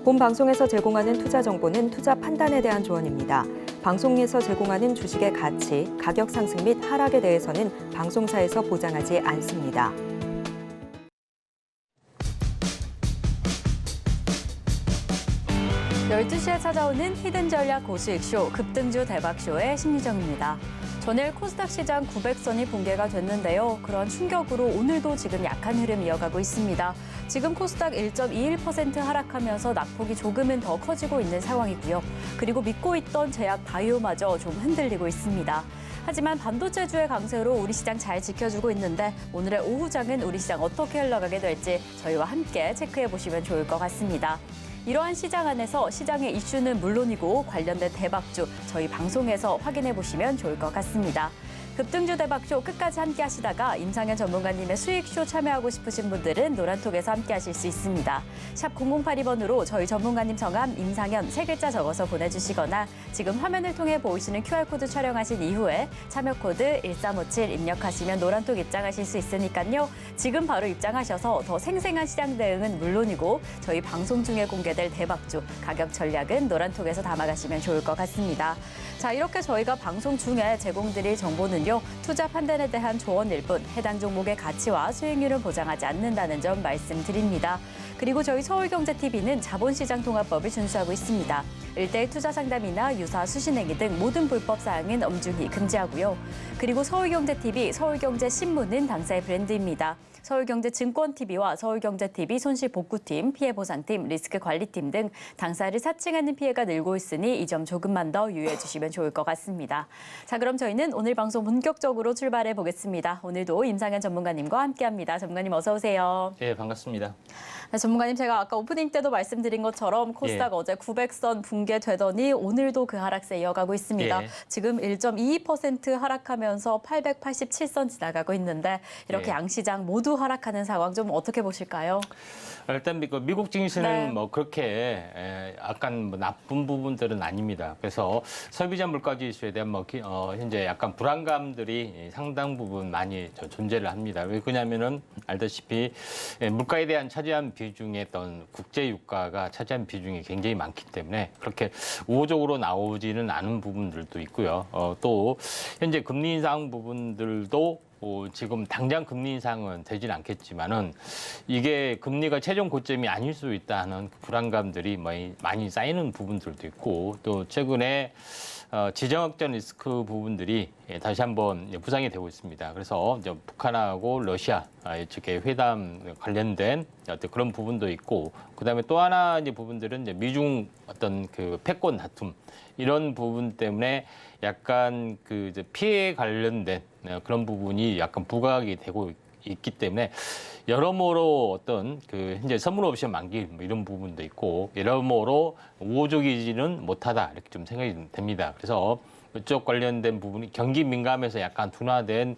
본 방송에서 제공하는 투자 정보는 투자 판단에 대한 조언입니다. 방송에서 제공하는 주식의 가치, 가격 상승 및 하락에 대해서는 방송사에서 보장하지 않습니다. 열두 시에 찾아오는 히든 전략 고수익쇼 급등주 대박쇼의 심리정입니다. 전일 코스닥 시장 900선이 붕괴가 됐는데요. 그런 충격으로 오늘도 지금 약한 흐름 이어가고 있습니다. 지금 코스닥 1.21% 하락하면서 낙폭이 조금은 더 커지고 있는 상황이고요. 그리고 믿고 있던 제약 바이오마저 좀 흔들리고 있습니다. 하지만 반도체주의 강세로 우리 시장 잘 지켜주고 있는데 오늘의 오후장은 우리 시장 어떻게 흘러가게 될지 저희와 함께 체크해 보시면 좋을 것 같습니다. 이러한 시장 안에서 시장의 이슈는 물론이고 관련된 대박주 저희 방송에서 확인해 보시면 좋을 것 같습니다. 급등주 대박쇼 끝까지 함께 하시다가 임상현 전문가님의 수익쇼 참여하고 싶으신 분들은 노란톡에서 함께 하실 수 있습니다. 샵 0082번으로 저희 전문가님 성함 임상현 3글자 적어서 보내주시거나 지금 화면을 통해 보이시는 QR코드 촬영하신 이후에 참여코드 1357 입력하시면 노란톡 입장하실 수 있으니까요. 지금 바로 입장하셔서 더 생생한 시장 대응은 물론이고 저희 방송 중에 공개될 대박주 가격 전략은 노란톡에서 담아가시면 좋을 것 같습니다. 자, 이렇게 저희가 방송 중에 제공드릴 정보는요. 투자 판단에 대한 조언일 뿐 해당 종목의 가치와 수익률을 보장하지 않는다는 점 말씀드립니다. 그리고 저희 서울경제TV는 자본시장 통합법을 준수하고 있습니다. 1:1 투자 상담이나 유사 수신행위 등 모든 불법 사항은 엄중히 금지하고요. 그리고 서울경제TV, 서울경제신문은 당사의 브랜드입니다. 서울경제증권TV와 서울경제TV 손실복구팀, 피해보상팀, 리스크관리팀 등 당사를 사칭하는 피해가 늘고 있으니 이 점 조금만 더 유의해 주시면 좋을 것 같습니다. 자, 그럼 저희는 오늘 방송 본격적으로 출발해 보겠습니다. 오늘도 임상현 전문가님과 함께합니다. 전문가님 어서 오세요. 네, 반갑습니다. 네, 전문가님 제가 아까 오프닝 때도 말씀드린 것처럼 코스닥 어제 900선 붕괴되더니 오늘도 그 하락세 이어가고 있습니다. 지금 1.22% 하락하면서 887선 지나가고 있는데 이렇게 양시장 모두 하락하는 상황 좀 어떻게 보실까요? 일단 미국 증시는 뭐 그렇게 약간 나쁜 부분들은 아닙니다. 그래서 소비자 물가 지수에 대한 현재 약간 불안감들이 상당 부분 많이 존재를 합니다. 왜 그러냐면은 알다시피 물가에 대한 차지한 비중의 어떤 국제 유가가 차지한 비중이 굉장히 많기 때문에 그렇게 우호적으로 나오지는 않은 부분들도 있고요. 또 현재 금리 인상 부분들도 지금 당장 금리 인상은 되진 않겠지만은 이게 금리가 최종 고점이 아닐 수 있다는 불안감들이 많이 쌓이는 부분들도 있고 또 최근에 지정학적 리스크 부분들이 다시 한번 부상이 되고 있습니다. 그래서 이제 북한하고 러시아 측의 회담 관련된 어떤 그런 부분도 있고 그다음에 또 하나 이제 부분들은 이제 미중 어떤 그 패권 다툼 이런 부분 때문에 약간 그 이제 피해에 관련된 그런 부분이 약간 부각이 되고 있기 때문에 여러모로 어떤 그 현재 선물 옵션 만기 이런 부분도 있고 여러모로 우호적이지는 못하다 이렇게 좀 생각이 됩니다. 그래서 이쪽 관련된 부분이 경기 민감해서 약간 둔화된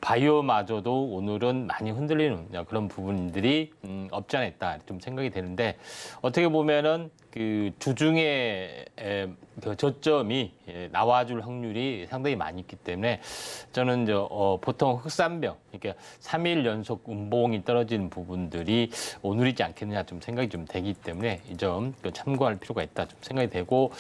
바이오마저도 오늘은 많이 흔들리는 그런 부분들이 없지 않아 있다 좀 생각이 되는데 어떻게 보면은 그 주중에 그 저점이 나와줄 확률이 상당히 많이 있기 때문에 저는 보통 흑산병 그러니까 3일 연속 음봉이 떨어지는 부분들이 오늘이지 않겠느냐 좀 생각이 좀 되기 때문에 이 점 참고할 필요가 있다 좀 생각이 되고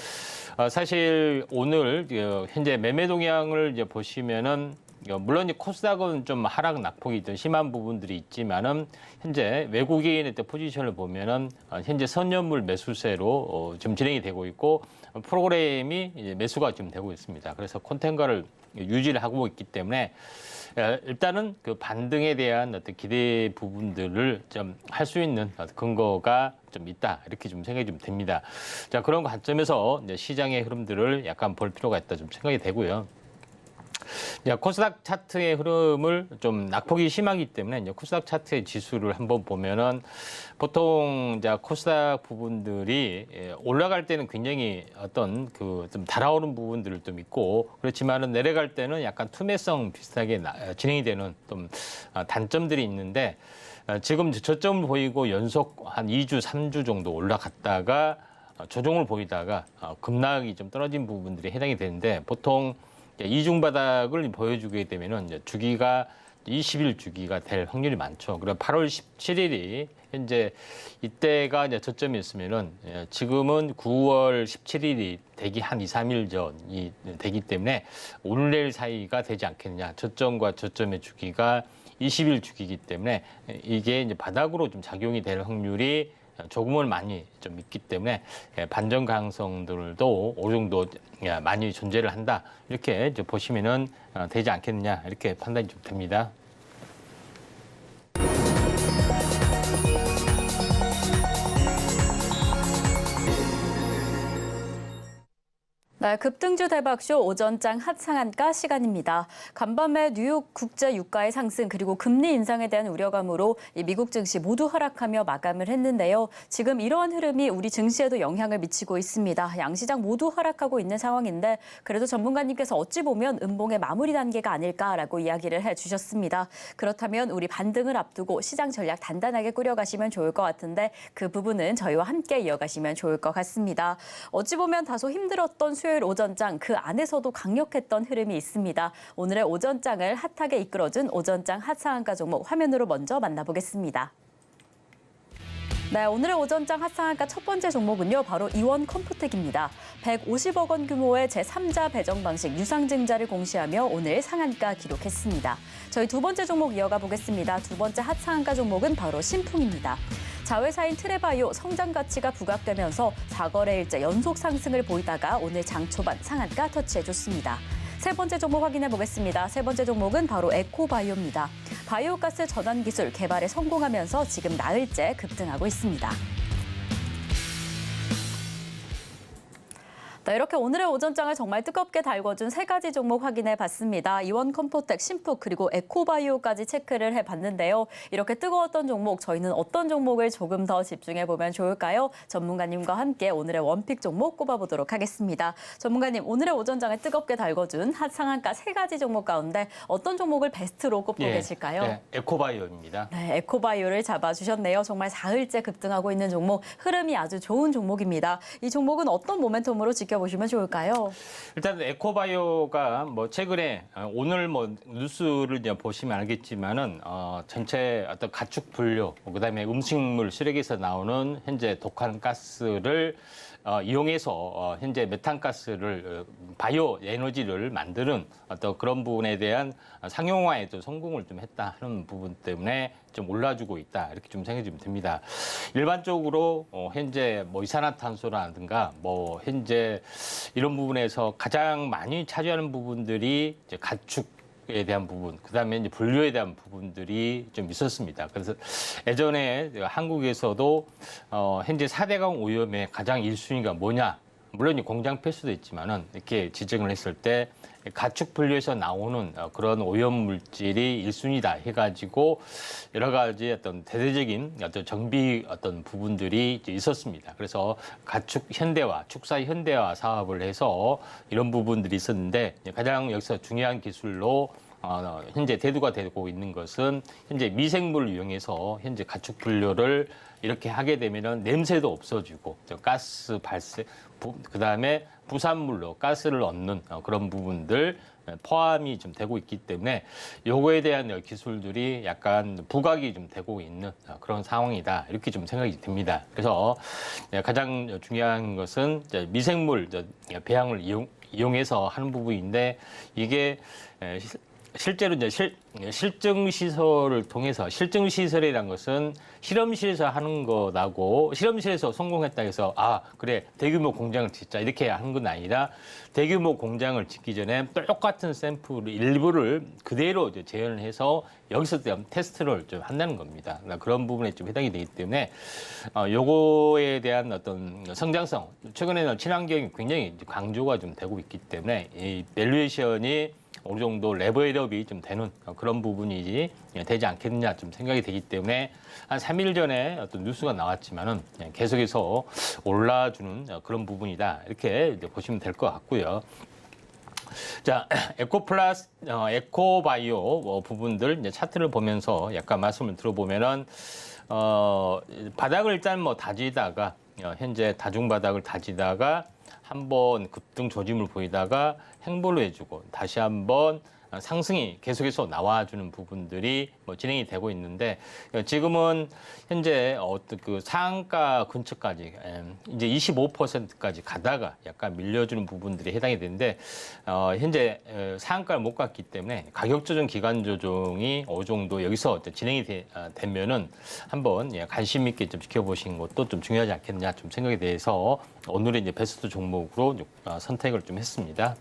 사실 오늘 현재 매매 동향을 이제 보시면은 물론 코스닥은 좀 하락 낙폭이 좀 심한 부분들이 있지만은 현재 외국인의 포지션을 보면은 현재 선연물 매수세로 좀 진행이 되고 있고 프로그램이 이제 매수가 좀 되고 있습니다. 그래서 콘텐가를 유지를 하고 있기 때문에 일단은 그 반등에 대한 어떤 기대 부분들을 좀 할 수 있는 근거가 좀 있다 이렇게 좀 생각이 좀 됩니다. 자, 그런 관점에서 이제 시장의 흐름들을 약간 볼 필요가 있다 좀 생각이 되고요. 코스닥 차트의 흐름을 좀 낙폭이 심하기 때문에 이제 코스닥 차트의 지수를 한번 보면은 보통 이제 코스닥 부분들이 올라갈 때는 굉장히 어떤 그 좀 달아오르는 부분들을 좀 있고 그렇지만은 내려갈 때는 약간 투매성 비슷하게 진행이 되는 좀 단점들이 있는데 지금 저점을 보이고 연속 한 2주, 3주 정도 올라갔다가 조정을 보이다가 급락이 좀 떨어진 부분들이 해당이 되는데 보통 이중 바닥을 보여주게 되면은 주기가 20일 주기가 될 확률이 많죠. 그리고 8월 17일이 현재 이때가 이제 저점이었으면은 지금은 9월 17일이 되기 한 2, 3일 전이 되기 때문에 오늘 내일 사이가 되지 않겠느냐. 저점과 저점의 주기가 20일 주기이기 때문에 이게 이제 바닥으로 좀 작용이 될 확률이 조금은 많이 좀 있기 때문에 반전 가능성들도 어느 정도 많이 존재를 한다. 이렇게 이제 보시면은 되지 않겠느냐. 이렇게 판단이 좀 됩니다. 네, 급등주 대박쇼 오전장 핫상한가 시간입니다. 간밤에 뉴욕 국제 유가의 상승 그리고 금리 인상에 대한 우려감으로 미국 증시 모두 하락하며 마감을 했는데요. 지금 이러한 흐름이 우리 증시에도 영향을 미치고 있습니다. 양시장 모두 하락하고 있는 상황인데 그래도 전문가님께서 어찌 보면 음봉의 마무리 단계가 아닐까라고 이야기를 해주셨습니다. 그렇다면 우리 반등을 앞두고 시장 전략 단단하게 꾸려가시면 좋을 것 같은데 그 부분은 저희와 함께 이어가시면 좋을 것 같습니다. 어찌 보면 다소 힘들었던 수요일 오전장 그 안에서도 강력했던 흐름이 있습니다. 오늘의 오전장을 핫하게 이끌어준 오전장 핫상한가 종목 화면으로 먼저 만나보겠습니다. 네, 오늘의 오전장 핫상한가 첫 번째 종목은요. 바로 이원 컴포텍입니다. 150억 원 규모의 제3자 배정 방식 유상증자를 공시하며 오늘 상한가 기록했습니다. 저희 두 번째 종목 이어가 보겠습니다. 두 번째 핫상한가 종목은 바로 신풍입니다. 자회사인 트레바이오 성장 가치가 부각되면서 4거래일째 연속 상승을 보이다가 오늘 장 초반 상한가 터치해줬습니다. 세 번째 종목 확인해 보겠습니다. 세 번째 종목은 바로 에코바이오입니다. 바이오가스 전환 기술 개발에 성공하면서 지금 나흘째 급등하고 있습니다. 네, 이렇게 오늘의 오전장을 정말 뜨겁게 달궈준 세 가지 종목 확인해 봤습니다. 이원 컴포텍, 신푹 그리고 에코바이오까지 체크를 해봤는데요. 이렇게 뜨거웠던 종목, 저희는 어떤 종목을 조금 더 집중해 보면 좋을까요? 전문가님과 함께 오늘의 원픽 종목 꼽아보도록 하겠습니다. 전문가님, 오늘의 오전장을 뜨겁게 달궈준 핫상한가 세 가지 종목 가운데 어떤 종목을 베스트로 꼽고 계실까요? 네, 에코바이오입니다. 네, 에코바이오를 잡아주셨네요. 정말 4흘째 급등하고 있는 종목, 흐름이 아주 좋은 종목입니다. 이 종목은 어떤 모멘텀으로 지켜보시면 좋을까요? 일단 에코바이오가 뭐 최근에 오늘 뭐 뉴스를 이제 보시면 알겠지만은 전체 어떤 가축 분뇨, 그다음에 음식물 쓰레기에서 나오는 현재 독한 가스를 이용해서 현재 메탄가스를 바이오 에너지를 만드는 어떤 그런 부분에 대한 상용화에도 성공을 좀 했다 하는 부분 때문에 좀 올라주고 있다 이렇게 좀 생각이 좀 듭니다. 일반적으로 현재 뭐 이산화탄소라든가 뭐 현재 이런 부분에서 가장 많이 차지하는 부분들이 이제 가축에 대한 부분, 그다음에 이제 분류에 대한 부분들이 좀 있었습니다. 그래서 예전에 한국에서도 현재 4대강 오염의 가장 1순위가 뭐냐? 물론 공장 폐수도 있지만은 이렇게 지정을 했을 때 가축 분류에서 나오는 그런 오염 물질이 1순위다 해가지고 여러 가지 어떤 대대적인 어떤 정비 어떤 부분들이 있었습니다. 그래서 가축 현대화, 축사 현대화 사업을 해서 이런 부분들이 있었는데 가장 여기서 중요한 기술로 현재 대두가 되고 있는 것은 현재 미생물을 이용해서 현재 가축 분류를 이렇게 하게 되면은 냄새도 없어지고 가스 발생, 그다음에 부산물로 가스를 얻는 그런 부분들 포함이 좀 되고 있기 때문에 요거에 대한 기술들이 약간 부각이 좀 되고 있는 그런 상황이다 이렇게 좀 생각이 듭니다. 그래서 가장 중요한 것은 미생물 배양을 이용해서 하는 부분인데 이게 실제로 이제 실증 시설을 통해서 실증 시설이란 것은 실험실에서 하는 거라고 실험실에서 성공했다 해서 그래 대규모 공장을 짓자 이렇게 하는 건 아니라 대규모 공장을 짓기 전에 똑같은 샘플 일부를 그대로 이제 재현을 해서 여기서 테스트를 좀 한다는 겁니다. 그런 부분에 좀 해당이 되기 때문에 요거에 대한 어떤 성장성 최근에는 친환경이 굉장히 강조가 좀 되고 있기 때문에 이 밸류에이션이 어느 정도 레벨업이 좀 되는 그런 부분이 되지 않겠느냐 좀 생각이 되기 때문에 한 3일 전에 어떤 뉴스가 나왔지만은 계속해서 올라주는 그런 부분이다 이렇게 보시면 될 것 같고요. 자, 에코바이오 부분들 이제 차트를 보면서 약간 말씀을 들어보면은 바닥을 일단 뭐 다지다가 현재 다중 바닥을 다지다가 한번 급등 조짐을 보이다가 행보를 해주고 다시 한번 상승이 계속해서 나와주는 부분들이 뭐 진행이 되고 있는데 지금은 현재 어떤 그 상한가 근처까지 이제 25%까지 가다가 약간 밀려주는 부분들이 해당이 되는데 현재 상한가를 못 갔기 때문에 가격 조정, 기간 조정이 어느 정도 여기서 진행이 되면은 한번 관심 있게 좀 지켜보시는 것도 좀 중요하지 않겠느냐 좀 생각이 돼서 오늘의 이제 베스트 종목으로 선택을 좀 했습니다.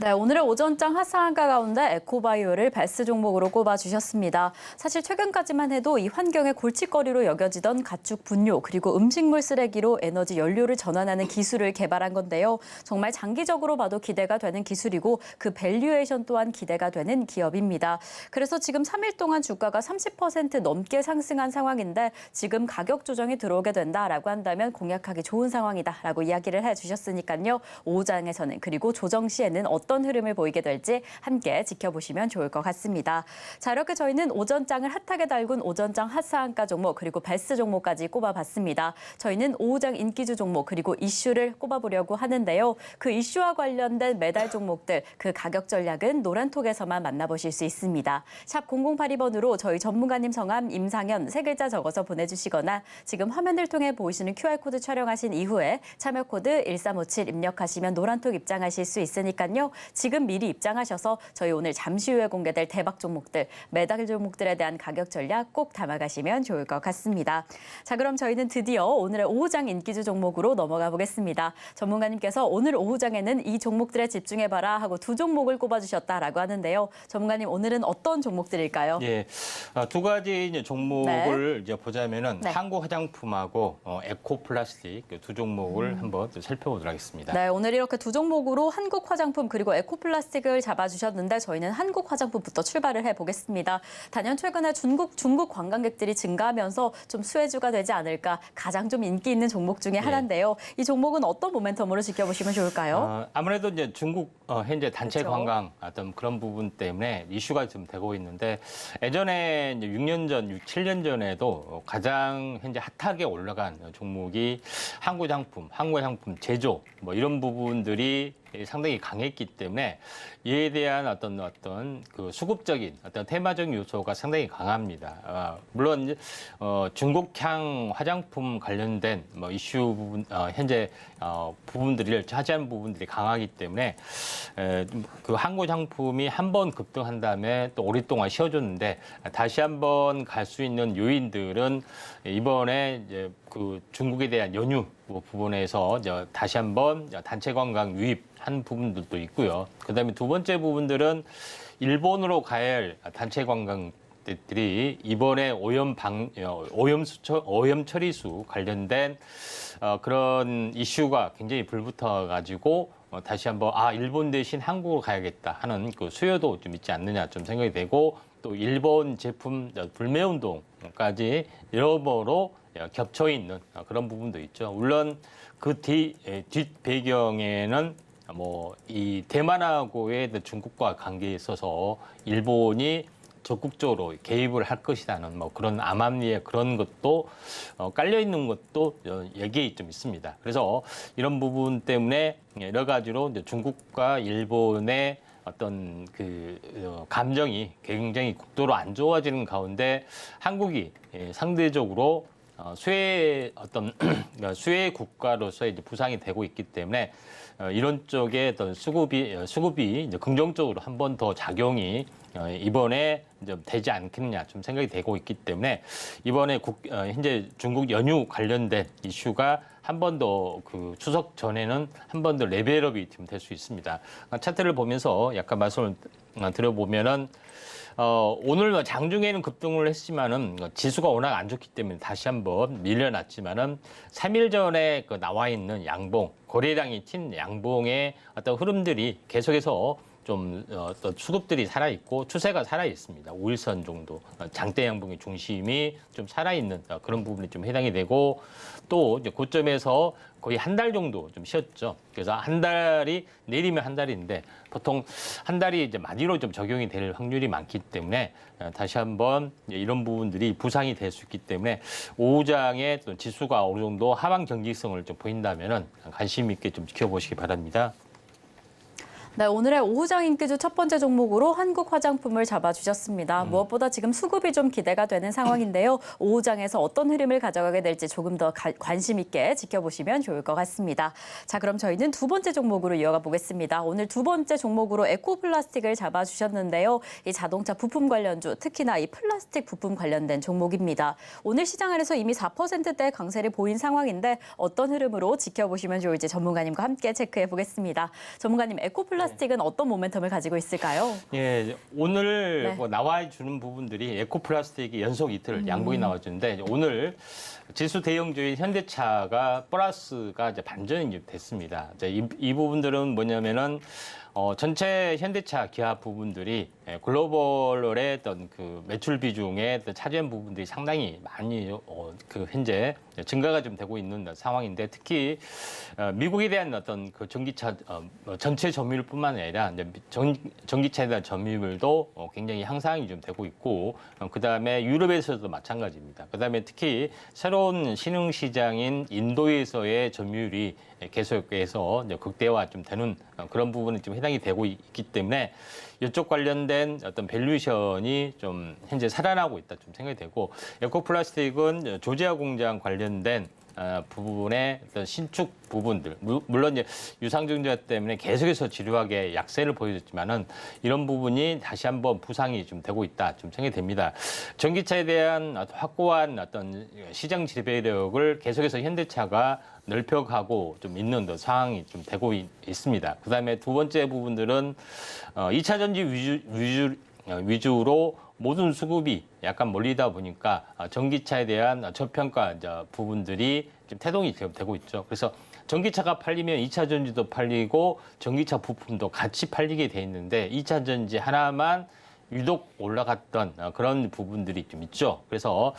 네, 오늘의 오전장 하상한가 가운데 에코바이오를 베스트 종목으로 꼽아주셨습니다. 사실 최근까지만 해도 이 환경의 골칫거리로 여겨지던 가축 분뇨 그리고 음식물 쓰레기로 에너지 연료를 전환하는 기술을 개발한 건데요. 정말 장기적으로 봐도 기대가 되는 기술이고 그 밸류에이션 또한 기대가 되는 기업입니다. 그래서 지금 3일 동안 주가가 30% 넘게 상승한 상황인데 지금 가격 조정이 들어오게 된다라고 한다면 공략하기 좋은 상황이다라고 이야기를 해주셨으니까요. 오후장에서는 그리고 조정 시에는 어떤 흐름을 보이게 될지 함께 지켜보시면 좋을 것 같습니다. 자, 이렇게 저희는 오전장을 핫하게 달군 오전장 핫상한가 종목 그리고 베스트 종목까지 꼽아봤습니다. 저희는 오후장 인기주 종목 그리고 이슈를 꼽아보려고 하는데요. 그 이슈와 관련된 매달 종목들 그 가격 전략은 노란톡에서만 만나보실 수 있습니다. 샵 0082번으로 저희 전문가님 성함 임상현 세 글자 적어서 보내주시거나 지금 화면을 통해 보이시는 QR코드 촬영하신 이후에 참여 코드 1357 입력하시면 노란톡 입장하실 수 있으니까요. 지금 미리 입장하셔서 저희 오늘 잠시 후에 공개될 대박 종목들, 매달 종목들에 대한 가격 전략 꼭 담아가시면 좋을 것 같습니다. 자, 그럼 저희는 드디어 오늘의 오후장 인기주 종목으로 넘어가 보겠습니다. 전문가님께서 오늘 오후장에는 이 종목들에 집중해봐라 하고 두 종목을 꼽아주셨다라고 하는데요. 전문가님 오늘은 어떤 종목들일까요? 예, 두 가지 이제 종목을 이제 보자면은 네. 한국 화장품하고 에코플라스틱 두 종목을 한번 또 살펴보도록 하겠습니다. 네, 오늘 이렇게 두 종목으로 한국 화장품 그리고 에코플라스틱을 잡아주셨는데 저희는 한국 화장품부터 출발을 해보겠습니다. 단연 최근에 중국 관광객들이 증가하면서 좀 수혜주가 되지 않을까 가장 좀 인기 있는 종목 중에 하나인데요. 이 종목은 어떤 모멘텀으로 지켜보시면 좋을까요? 아무래도 이제 중국 현재 단체 그렇죠. 관광 어떤 그런 부분 때문에 이슈가 좀 되고 있는데 예전에 이제 6년 전, 7년 전에도 가장 현재 핫하게 올라간 종목이 한국 화장품 제조 뭐 이런 부분들이 상당히 강했기 때문에 이에 대한 어떤 그 수급적인 어떤 테마적인 요소가 상당히 강합니다. 물론 이제 중국향 화장품 관련된 뭐 이슈 부분 현재 부분들을 차지하는 부분들이 강하기 때문에 그 한국 상품이 한 번 급등한 다음에 또 오랫동안 쉬어줬는데 다시 한번 갈 수 있는 요인들은 이번에 이제 그 중국에 대한 연휴 부분에서 이제 다시 한번 단체 관광 유입한 부분들도 있고요. 그다음에 두 번째 부분들은 일본으로 가야 할 단체 관광객들이 이번에 오염 처리수 관련된 그런 이슈가 굉장히 불붙어 가지고 다시 한번 일본 대신 한국으로 가야겠다 하는 그 수요도 좀 있지 않느냐 좀 생각이 되고 또 일본 제품 불매 운동까지 여러모로 겹쳐 있는 그런 부분도 있죠. 물론 그 뒷 배경에는 뭐 이 대만하고의 중국과 관계에 있어서 일본이 적극적으로 개입을 할 것이라는 뭐 그런 암암리에 그런 것도 깔려 있는 것도 여기에 좀 있습니다. 그래서 이런 부분 때문에 여러 가지로 이제 중국과 일본의 어떤 그 감정이 굉장히 극도로 안 좋아지는 가운데 한국이 상대적으로 수혜 국가로서 이제 부상이 되고 있기 때문에 이런 쪽에 어떤 수급이 이제 긍정적으로 한 번 더 작용이 이번에 이제 되지 않겠느냐 좀 생각이 되고 있기 때문에 이번에 현재 중국 연휴 관련된 이슈가 한 번 더 그 추석 전에는 한 번 더 레벨업이 좀 될 수 있습니다. 차트를 보면서 약간 말씀을 드려보면은 오늘 장중에는 급등을 했지만은 지수가 워낙 안 좋기 때문에 다시 한번 밀려났지만은 3일 전에 그 나와 있는 양봉 거래량이 튄 양봉의 어떤 흐름들이 계속해서 좀 어떤 수급들이 살아 있고 추세가 살아 있습니다. 5일선 정도 장대 양봉의 중심이 좀 살아 있는 그런 부분이 좀 해당이 되고 또 이제 고점에서 거의 한 달 정도 좀 쉬었죠. 그래서 한 달이 내리면 한 달인데 보통 한 달이 이제 만기로 좀 적용이 될 확률이 많기 때문에 다시 한번 이런 부분들이 부상이 될 수 있기 때문에 오후장에 또 지수가 어느 정도 하방 경직성을 좀 보인다면은 관심 있게 좀 지켜보시기 바랍니다. 네, 오늘의 오후장 인기주 첫 번째 종목으로 한국 화장품을 잡아주셨습니다. 무엇보다 지금 수급이 좀 기대가 되는 상황인데요. 오후장에서 어떤 흐름을 가져가게 될지 조금 더 관심 있게 지켜보시면 좋을 것 같습니다. 자, 그럼 저희는 두 번째 종목으로 이어가 보겠습니다. 오늘 두 번째 종목으로 에코플라스틱을 잡아주셨는데요. 이 자동차 부품 관련주, 특히나 이 플라스틱 부품 관련된 종목입니다. 오늘 시장 안에서 이미 4%대 강세를 보인 상황인데 어떤 흐름으로 지켜보시면 좋을지 전문가님과 함께 체크해 보겠습니다. 전문가님, 에코플라스틱은 어떤 모멘텀을 가지고 있을까요? 예, 오늘 네. 뭐 나와주는 부분들이 에코플라스틱이 연속 이틀 양봉이 나와주는데 오늘 지수 대형주인 현대차가 플러스가 이제 반전이 이제 됐습니다. 이제 이 부분들은 뭐냐면은 전체 현대차 기아 부분들이 글로벌의 어떤 그 매출 비중의 어떤 차지한 부분들이 상당히 많이 그 현재 증가가 좀 되고 있는 상황인데 특히 미국에 대한 어떤 그 전기차 전체 점유율뿐만 아니라 이제 전기차에 대한 점유율도 굉장히 향상이 좀 되고 있고 그다음에 유럽에서도 마찬가지입니다. 그다음에 특히 새로운 신흥 시장인 인도에서의 점유율이 계속해서 극대화 좀 되는 그런 부분이 좀 해당이 되고 있기 때문에 이쪽 관련된 어떤 밸류에이션이 좀 현재 살아나고 있다 좀 생각이 되고 에코플라스틱은 조지아 공장 관련된 부분의 어떤 신축 부분들 물론 이제 유상증자 때문에 계속해서 지루하게 약세를 보여줬지만은 이런 부분이 다시 한번 부상이 좀 되고 있다 좀 생각이 됩니다. 전기차에 대한 확고한 어떤 시장 지배력을 계속해서 현대차가 넓혀가고 좀 있는 상황이 좀 되고 있습니다. 그다음에 두 번째 부분들은 2차 전지 위주로 모든 수급이 약간 몰리다 보니까 전기차에 대한 저평가 부분들이 좀 태동이 되고 있죠. 그래서 전기차가 팔리면 2차 전지도 팔리고 전기차 부품도 같이 팔리게 돼 있는데 2차 전지 하나만 유독 올라갔던 그런 부분들이 좀 있죠. 그래서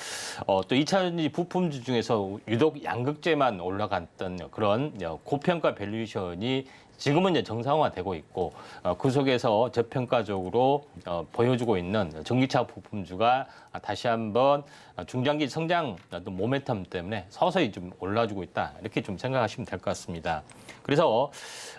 또 2차 전지 부품주 중에서 유독 양극재만 올라갔던 그런 고평가 밸류에이션이 지금은 이제 정상화되고 있고 그 속에서 저평가적으로 보여주고 있는 전기차 부품주가 다시 한번 중장기 성장 모멘텀 때문에 서서히 좀 올라주고 있다 이렇게 좀 생각하시면 될 것 같습니다. 그래서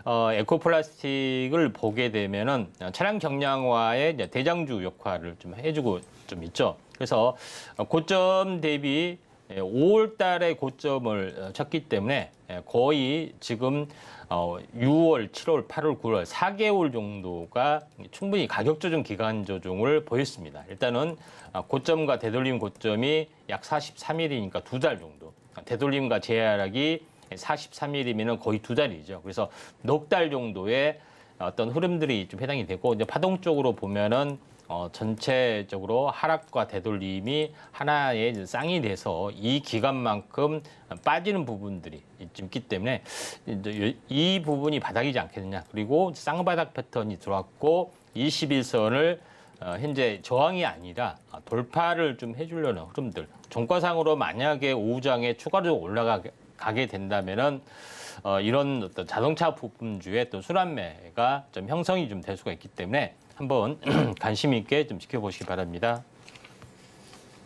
에코플라스틱을 보게 되면은 차량 경량화의 대장주 역할을 좀 해주고 좀 있죠. 그래서 고점 대비 5월 달에 고점을 쳤기 때문에 거의 지금 6월, 7월, 8월, 9월 4개월 정도가 충분히 가격 조정 기간 조정을 보였습니다. 일단은 고점과 되돌림 고점이 약 43일이니까 2달 정도. 되돌림과 재하락이 43일이면 거의 2달이죠. 그래서 넉 달 정도의 어떤 흐름들이 좀 해당이 되고 이제 파동 쪽으로 보면은 전체적으로 하락과 되돌림이 하나의 쌍이 돼서 이 기간만큼 빠지는 부분들이 좀 있기 때문에 이제 이 부분이 바닥이지 않겠느냐. 그리고 쌍바닥 패턴이 들어왔고 21선을 현재 저항이 아니라 돌파를 좀 해주려는 흐름들. 종가상으로 만약에 오후장에 추가로 올라가게 된다면은 이런 어떤 자동차 부품주의 또 순환매가 좀 형성이 좀 될 수가 있기 때문에 한번 관심 있게 좀 지켜보시기 바랍니다.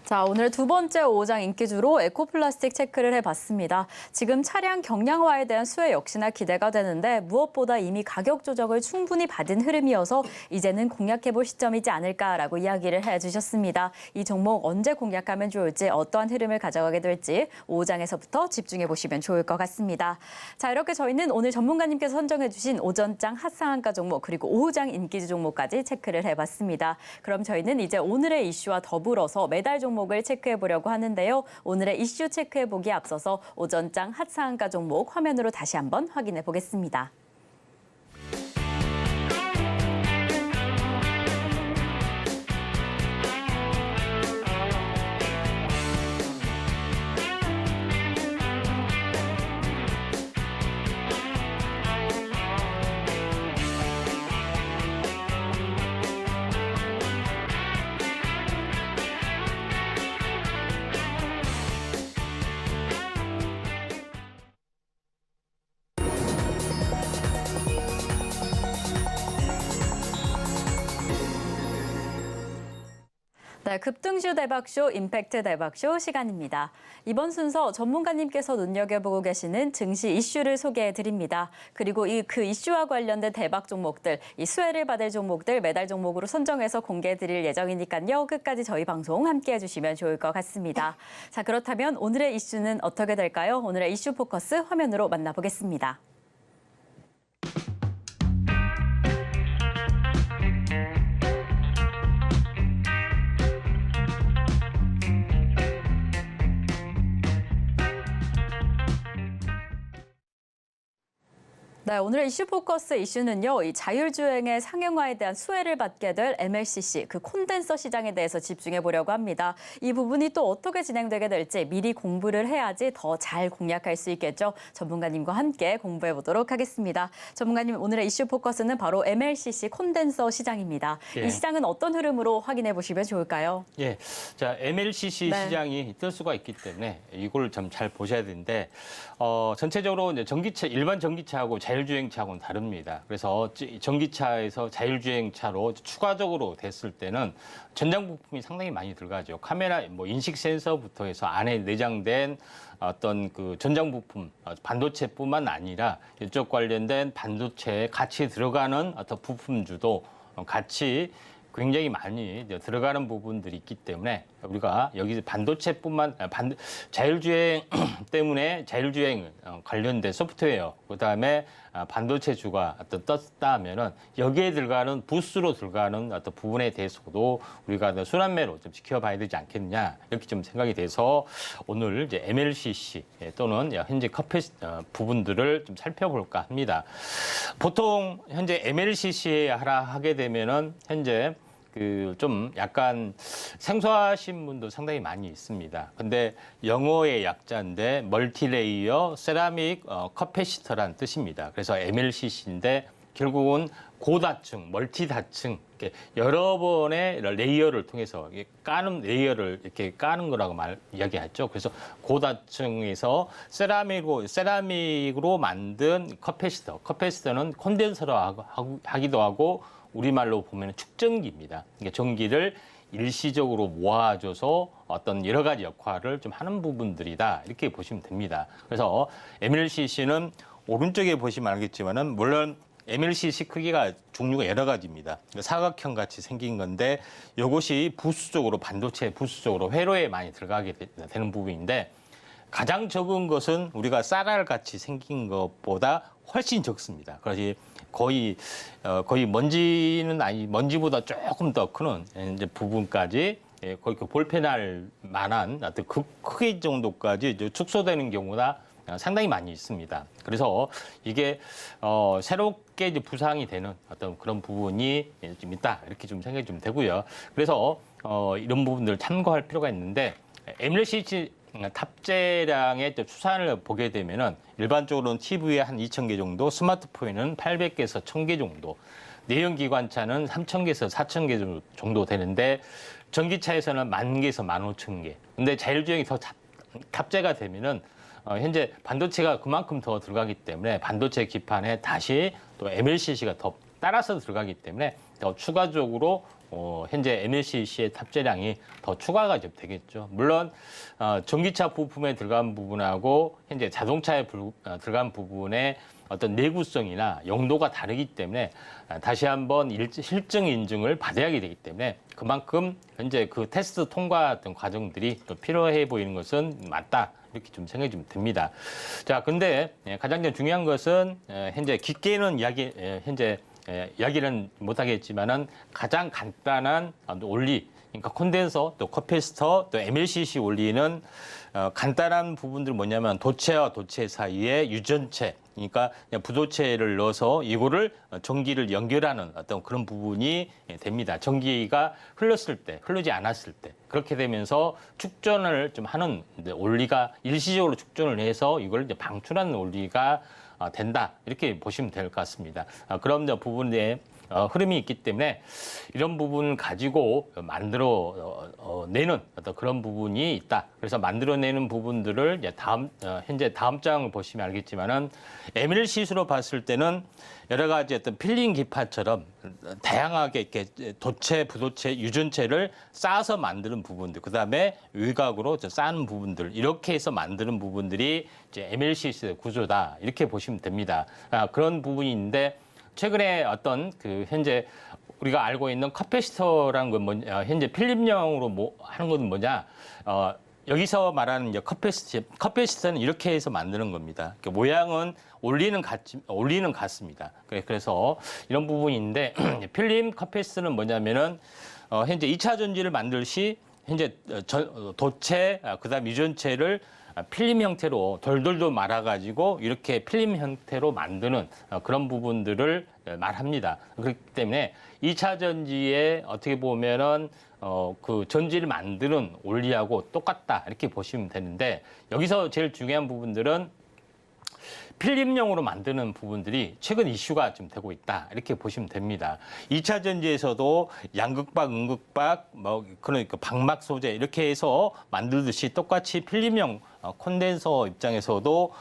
자, 오늘 두 번째 오후장 인기주로 에코플라스틱 체크를 해봤습니다. 지금 차량 경량화에 대한 수혜 역시나 기대가 되는데 무엇보다 이미 가격 조정을 충분히 받은 흐름이어서 이제는 공략해볼 시점이지 않을까라고 이야기를 해주셨습니다. 이 종목 언제 공략하면 좋을지 어떠한 흐름을 가져가게 될지 오후장에서부터 집중해보시면 좋을 것 같습니다. 자, 이렇게 저희는 오늘 전문가님께서 선정해주신 오전장 핫상한가 종목 그리고 오후장 인기주 종목까지 체크를 해봤습니다. 그럼 저희는 이제 오늘의 이슈와 더불어서 매달 종목을 체크해 보려고 하는데요. 오늘의 이슈 체크해 보기에 앞서서 오전장 핫상한가 종목 화면으로 다시 한번 확인해 보겠습니다. 네, 급등주 대박쇼, 임팩트 대박쇼 시간입니다. 이번 순서 전문가님께서 눈여겨보고 계시는 증시 이슈를 소개해드립니다. 그리고 그 이슈와 관련된 대박 종목들, 이 수혜를 받을 종목들 매달 종목으로 선정해서 공개해드릴 예정이니까요. 끝까지 저희 방송 함께해 주시면 좋을 것 같습니다. 자, 그렇다면 오늘의 이슈는 어떻게 될까요? 오늘의 이슈 포커스 화면으로 만나보겠습니다. 네, 오늘의 이슈 포커스 이슈는요, 이 자율주행의 상용화에 대한 수혜를 받게 될 MLCC, 그 콘덴서 시장에 대해서 집중해 보려고 합니다. 이 부분이 또 어떻게 진행되게 될지 미리 공부를 해야지 더 잘 공략할 수 있겠죠. 전문가님과 함께 공부해 보도록 하겠습니다. 전문가님, 오늘의 이슈 포커스는 바로 MLCC 콘덴서 시장입니다. 예. 이 시장은 어떤 흐름으로 확인해 보시면 좋을까요? 예, 자 MLCC 네. 시장이 뜰 수가 있기 때문에 이걸 좀 잘 보셔야 되는데 전체적으로 이제 전기차 일반 전기차하고 자율주행차하고는 다릅니다. 그래서 전기차에서 자율주행차로 추가적으로 됐을 때는 전장 부품이 상당히 많이 들어가죠. 카메라, 뭐 인식 센서부터 해서 안에 내장된 어떤 그 전장 부품, 반도체뿐만 아니라 이쪽 관련된 반도체에 같이 들어가는 어떤 부품주도 같이 굉장히 많이 들어가는 부분들이 있기 때문에 우리가 여기 반도체뿐만 자율주행 때문에 자율주행 관련된 소프트웨어 그다음에 반도체주가 어떤 떴다 하면은 여기에 들어가는 부스로 들어가는 어떤 부분에 대해서도 우리가 순환매로 좀 지켜봐야 되지 않겠느냐 이렇게 좀 생각이 돼서 오늘 이제 MLCC 또는 현재 부분들을 좀 살펴볼까 합니다. 보통 현재 MLCC에 하게 되면은 현재 그 좀 약간 생소하신 분도 상당히 많이 있습니다. 근데 영어의 약자인데 멀티레이어 세라믹 커패시터란 뜻입니다. 그래서 MLCC인데 결국은 고다층, 멀티다층 이렇게 여러 번의 레이어를 통해서 까는 레이어를 이렇게 까는 거라고 이야기하죠. 그래서 고다층에서 세라믹으로 만든 커패시터는 콘덴서로 하기도 하고 우리말로 보면 축전기입니다. 그러니까 전기를 일시적으로 모아줘서 어떤 여러 가지 역할을 좀 하는 부분들이다. 이렇게 보시면 됩니다. 그래서 MLCC는 오른쪽에 보시면 알겠지만은 물론 MLCC 크기가 종류가 여러 가지입니다. 사각형 같이 생긴 건데 이것이 부수적으로 반도체 부수적으로 회로에 많이 들어가게 되는 부분인데 가장 적은 것은 우리가 쌀알 같이 생긴 것보다 훨씬 적습니다. 그래서 거의 먼지는 먼지보다 조금 더 큰 이제 부분까지 거의 그 볼펜할 만한 어떤 그 크기 정도까지 축소되는 경우가 상당히 많이 있습니다. 그래서 이게 새롭게 이제 부상이 되는 어떤 그런 부분이 좀 있다 이렇게 좀 생각이 좀 되고요. 그래서 이런 부분들을 참고할 필요가 있는데 MLCC 탑재량의 추산을 보게 되면은 일반적으로는 TV에 한 2,000개 정도, 스마트폰에는 800개에서 1,000개 정도, 내연기관차는 3,000개에서 4,000개 정도 되는데 전기차에서는 10,000개에서 15,000개. 근데 자율주행이 더 탑재가 되면은 현재 반도체가 그만큼 더 들어가기 때문에 반도체 기판에 다시 또 MLCC가 더 따라서 들어가기 때문에 더 추가적으로 현재 MLCC의 탑재량이 더 추가가 좀 되겠죠. 물론 전기차 부품에 들어간 부분하고 현재 자동차에 들어간 부분의 어떤 내구성이나 용도가 다르기 때문에 다시 한번 실증 인증을 받아야 되기 때문에 그만큼 현재 그 테스트 통과 어떤 과정들이 또 필요해 보이는 것은 맞다. 이렇게 좀 생각이 좀 듭니다. 자, 근데 가장 중요한 것은 현재 깊게는 이야기는 못하겠지만은 가장 간단한 원리, 그러니까 콘덴서, 또 커패시터, 또 MLCC 원리는 간단한 부분들 뭐냐면 도체와 도체 사이에 유전체, 그러니까 그냥 부도체를 넣어서 이거를 전기를 연결하는 어떤 그런 부분이 됩니다. 전기가 흘렀을 때, 흐르지 않았을 때 그렇게 되면서 축전을 좀 하는 원리가 일시적으로 축전을 해서 이걸 이제 방출하는 원리가 된다 이렇게 보시면 될 것 같습니다. 그럼 부분에 흐름이 있기 때문에 이런 부분을 가지고 내는 어떤 그런 부분이 있다. 그래서 만들어내는 부분들을 이제 현재 다음 장을 보시면 알겠지만은 MLCC로 봤을 때는 여러 가지 어떤 필링 기파처럼 다양하게 이렇게 도체, 부도체, 유전체를 쌓아서 만드는 부분들, 그 다음에 외곽으로 쌓는 부분들, 이렇게 해서 만드는 부분들이 이제 MLCC 구조다. 이렇게 보시면 됩니다. 그런 부분이 있는데 최근에 어떤 그 현재 우리가 알고 있는 커패시터라는 건 뭐냐, 현재 필름형으로 하는 건 뭐냐, 여기서 말하는 이제 커패시터는 이렇게 해서 만드는 겁니다. 모양은 올리는 같습니다. 그래서 이런 부분인데 필름 커패시터는 뭐냐면은 현재 2차 전지를 만들 시 현재 도체, 그다음 유전체를 필름 형태로 돌돌돌 말아가지고 이렇게 필름 형태로 만드는 그런 부분들을 말합니다. 그렇기 때문에 2차 전지에 어떻게 보면은 그 전지를 만드는 원리하고 똑같다 이렇게 보시면 되는데 여기서 제일 중요한 부분들은 필름용으로 만드는 부분들이 최근 이슈가 좀 되고 있다 이렇게 보시면 됩니다. 2차 전지에서도 양극박, 음극박, 그러니까 방막 소재 이렇게 해서 만들듯이 똑같이 필름용 콘덴서 입장에서도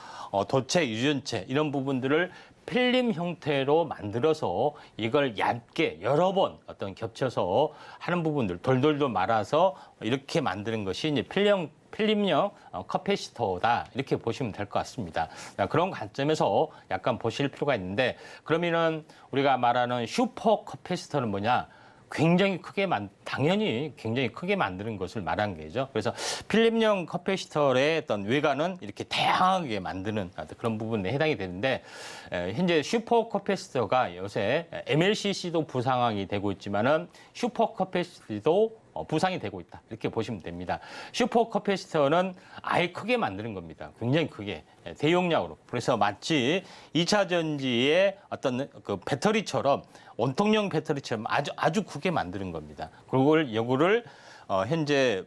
도체, 유전체 이런 부분들을 필름 형태로 만들어서 이걸 얇게 여러 번 어떤 겹쳐서 하는 부분들 돌돌돌 말아서 이렇게 만드는 것이 이제 필름형 커패시터다 이렇게 보시면 될 것 같습니다. 그런 관점에서 약간 보실 필요가 있는데 그러면은 우리가 말하는 슈퍼 커패시터는 뭐냐? 굉장히 당연히 굉장히 크게 만드는 것을 말한 거죠. 그래서 필름형 커패시터의 어떤 외관은 이렇게 다양하게 만드는 그런 부분에 해당이 되는데 현재 슈퍼 커패시터가 요새 MLCC도 부상이 되고 있지만은 슈퍼 커패시터도 부상이 되고 있다. 이렇게 보시면 됩니다. 슈퍼 커패시터는 아예 크게 만드는 겁니다. 굉장히 크게 대용량으로. 그래서 마치 2차 전지의 어떤 그 배터리처럼 원통형 배터리처럼 아주 크게 만드는 겁니다. 요거를 현재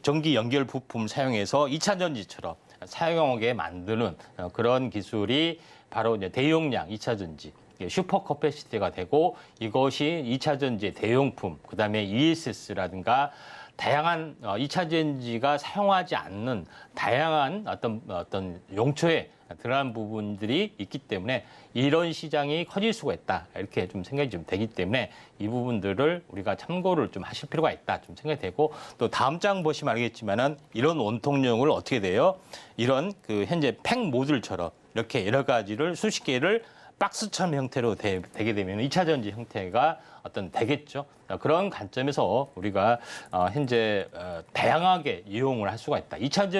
전기 연결 부품 사용해서 2차 전지처럼 사용하게 만드는 그런 기술이 바로 이제 대용량 2차 전지. 슈퍼 커패시티가 되고 이것이 2차 전지의 대용품, 그다음에 ESS라든가 다양한 2차 전지가 사용하지 않는 다양한 어떤 용처에 들어간 부분들이 있기 때문에 이런 시장이 커질 수가 있다. 이렇게 좀 생각이 좀 되기 때문에 이 부분들을 우리가 참고를 좀 하실 필요가 있다. 좀 생각이 되고 또 다음 장 보시면 알겠지만은 이런 원통형을 어떻게 돼요? 이런 그 현재 팩 모듈처럼 이렇게 여러 가지를 수십 개를 박스처럼 형태로 되게 되면 2차 전지 형태가 되겠죠. 그런 관점에서 우리가 현재 다양하게 이용을 할 수가 있다. 2차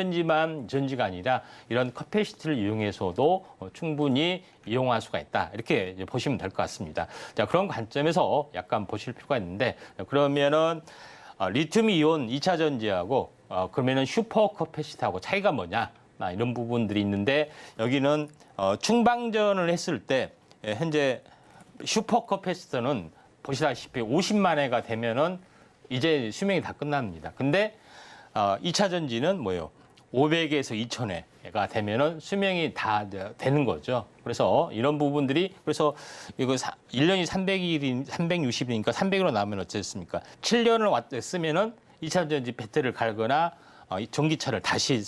전지가 아니라 이런 커패시티를 이용해서도 충분히 이용할 수가 있다. 이렇게 이제 보시면 될 것 같습니다. 자, 그런 관점에서 약간 보실 필요가 있는데 그러면은 리튬 이온 2차 전지하고 그러면은 슈퍼 커패시티하고 차이가 뭐냐? 이런 부분들이 있는데 여기는 충방전을 했을 때 현재 슈퍼 커패시터는 보시다시피 50만 회가 되면은 이제 수명이 다 끝납니다. 근데 2차 전지는 뭐예요? 500에서 2000회가 되면은 수명이 다 되는 거죠. 그래서 이런 부분들이 그래서 이거 1년이 360일이니까 300으로 나오면 어쨌습니까? 7년을 쓰면은 2차 전지 배터리를 갈거나 전기차를 다시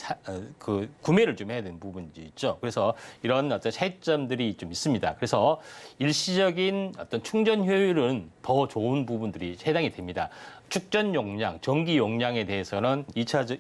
구매를 좀 해야 되는 부분이 있죠. 그래서 이런 어떤 차이점들이 좀 있습니다. 그래서 일시적인 어떤 충전 효율은 더 좋은 부분들이 해당이 됩니다. 축전 용량, 전기 용량에 대해서는 2차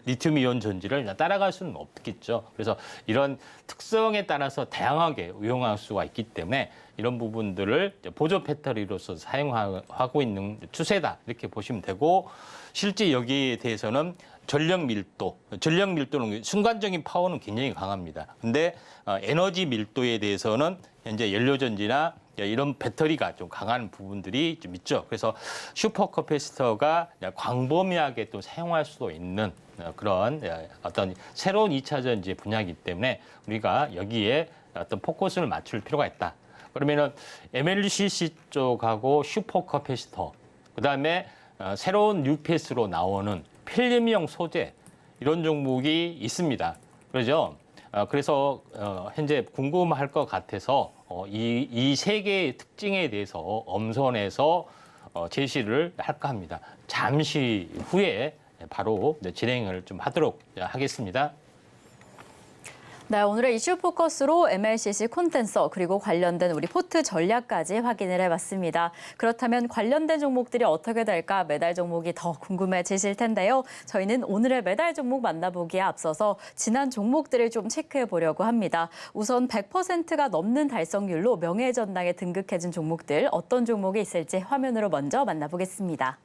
리튬 이온 전지를 따라갈 수는 없겠죠. 그래서 이런 특성에 따라서 다양하게 이용할 수가 있기 때문에 이런 부분들을 보조 배터리로서 사용하고 있는 추세다. 이렇게 보시면 되고 실제 여기에 대해서는 전력 밀도는 순간적인 파워는 굉장히 강합니다. 근데 에너지 밀도에 대해서는 현재 연료전지나 이런 배터리가 좀 강한 부분들이 좀 있죠. 그래서 슈퍼 커패시터가 광범위하게 또 사용할 수도 있는 그런 어떤 새로운 2차 전지 분야이기 때문에 우리가 여기에 어떤 포커스를 맞출 필요가 있다. 그러면은 MLCC 쪽하고 슈퍼 커패시터, 그다음에 새로운 UPS로 나오는 필름형 소재 이런 종목이 있습니다. 그러죠. 그래서 현재 궁금할 것 같아서 이 세 개의 특징에 대해서 엄선해서 제시를 할까 합니다. 잠시 후에 바로 진행을 좀 하도록 하겠습니다. 네, 오늘의 이슈 포커스로 MLCC 콘텐서 그리고 관련된 우리 포트 전략까지 확인을 해봤습니다. 그렇다면 관련된 종목들이 어떻게 될까 매달 종목이 더 궁금해지실 텐데요. 저희는 오늘의 매달 종목 만나보기에 앞서서 지난 종목들을 좀 체크해 보려고 합니다. 우선 100%가 넘는 달성률로 명예전당에 등극해준 종목들 어떤 종목이 있을지 화면으로 먼저 만나보겠습니다.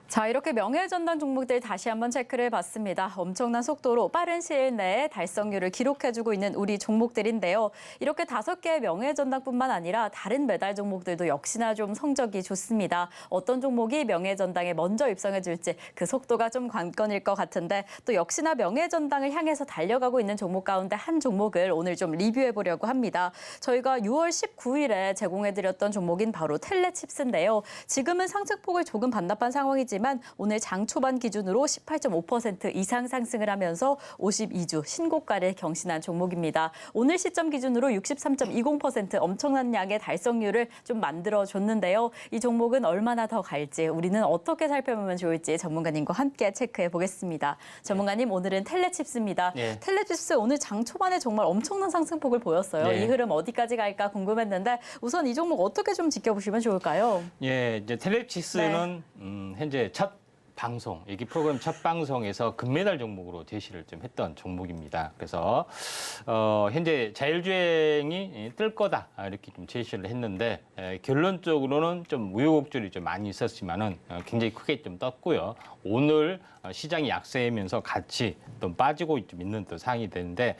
자, 이렇게 명예전당 종목들 다시 한번 체크를 해봤습니다. 엄청난 속도로 빠른 시일 내에 달성률을 기록해주고 있는 우리 종목들인데요. 이렇게 5개의 명예전당뿐만 아니라 다른 메달 종목들도 역시나 좀 성적이 좋습니다. 어떤 종목이 명예전당에 먼저 입성해줄지 그 속도가 좀 관건일 것 같은데 또 역시나 명예전당을 향해서 달려가고 있는 종목 가운데 한 종목을 오늘 좀 리뷰해보려고 합니다. 저희가 6월 19일에 제공해드렸던 종목인 바로 텔레칩스인데요. 지금은 상승폭을 조금 반납한 상황이지만 오늘 장 초반 기준으로 18.5% 이상 상승을 하면서 52주 신고가를 경신한 종목입니다. 오늘 시점 기준으로 63.20% 엄청난 양의 달성률을 좀 만들어줬는데요. 이 종목은 얼마나 더 갈지 우리는 어떻게 살펴보면 좋을지 전문가님과 함께 체크해 보겠습니다. 전문가님, 오늘은 텔레칩스입니다. 네. 텔레칩스 오늘 장 초반에 정말 엄청난 상승폭을 보였어요. 네. 이 흐름 어디까지 갈까 궁금했는데 우선 이 종목 어떻게 좀 지켜보시면 좋을까요? 예, 이제 텔레칩스는 현재 첫 방송, 여기 프로그램 첫 방송에서 금메달 종목으로 제시를 좀 했던 종목입니다. 그래서 현재 자율주행이 뜰 거다 이렇게 좀 제시를 했는데 결론적으로는 좀 우여곡절이 좀 많이 있었지만은 굉장히 크게 좀 떴고요. 오늘 시장이 약세면서 같이 좀 빠지고 좀 있는 또 상황이 되는데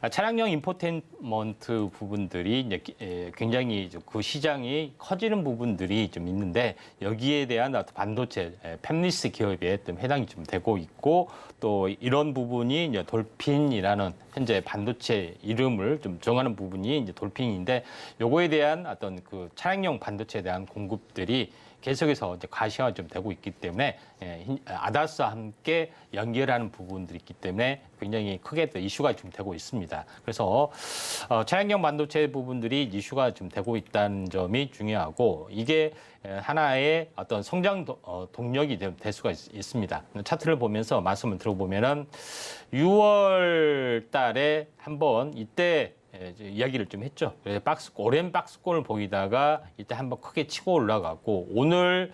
차량용 인포테인먼트 부분들이 이제 굉장히 그 시장이 커지는 부분들이 좀 있는데 여기에 대한 반도체 팹리스 기업에 좀 해당이 좀 되고 있고 또 이런 부분이 이제 돌핀이라는 현재 반도체 이름을 좀 정하는 부분이 이제 돌핀인데 요거에 대한 어떤 그 차량용 반도체에 대한 공급들이 계속해서 이제 가시화가 좀 되고 있기 때문에 아다스와 함께 연결하는 부분들이 있기 때문에 굉장히 크게 또 이슈가 좀 되고 있습니다. 그래서 차량용 반도체 부분들이 이슈가 좀 되고 있다는 점이 중요하고 이게 하나의 어떤 성장 동력이 될 수가 있습니다. 차트를 보면서 말씀을 들어보면은 6월 달에 한번 이때 이야기를 좀 했죠. 그래서 오랜 박스권을 보이다가 이때 한번 크게 치고 올라갔고 오늘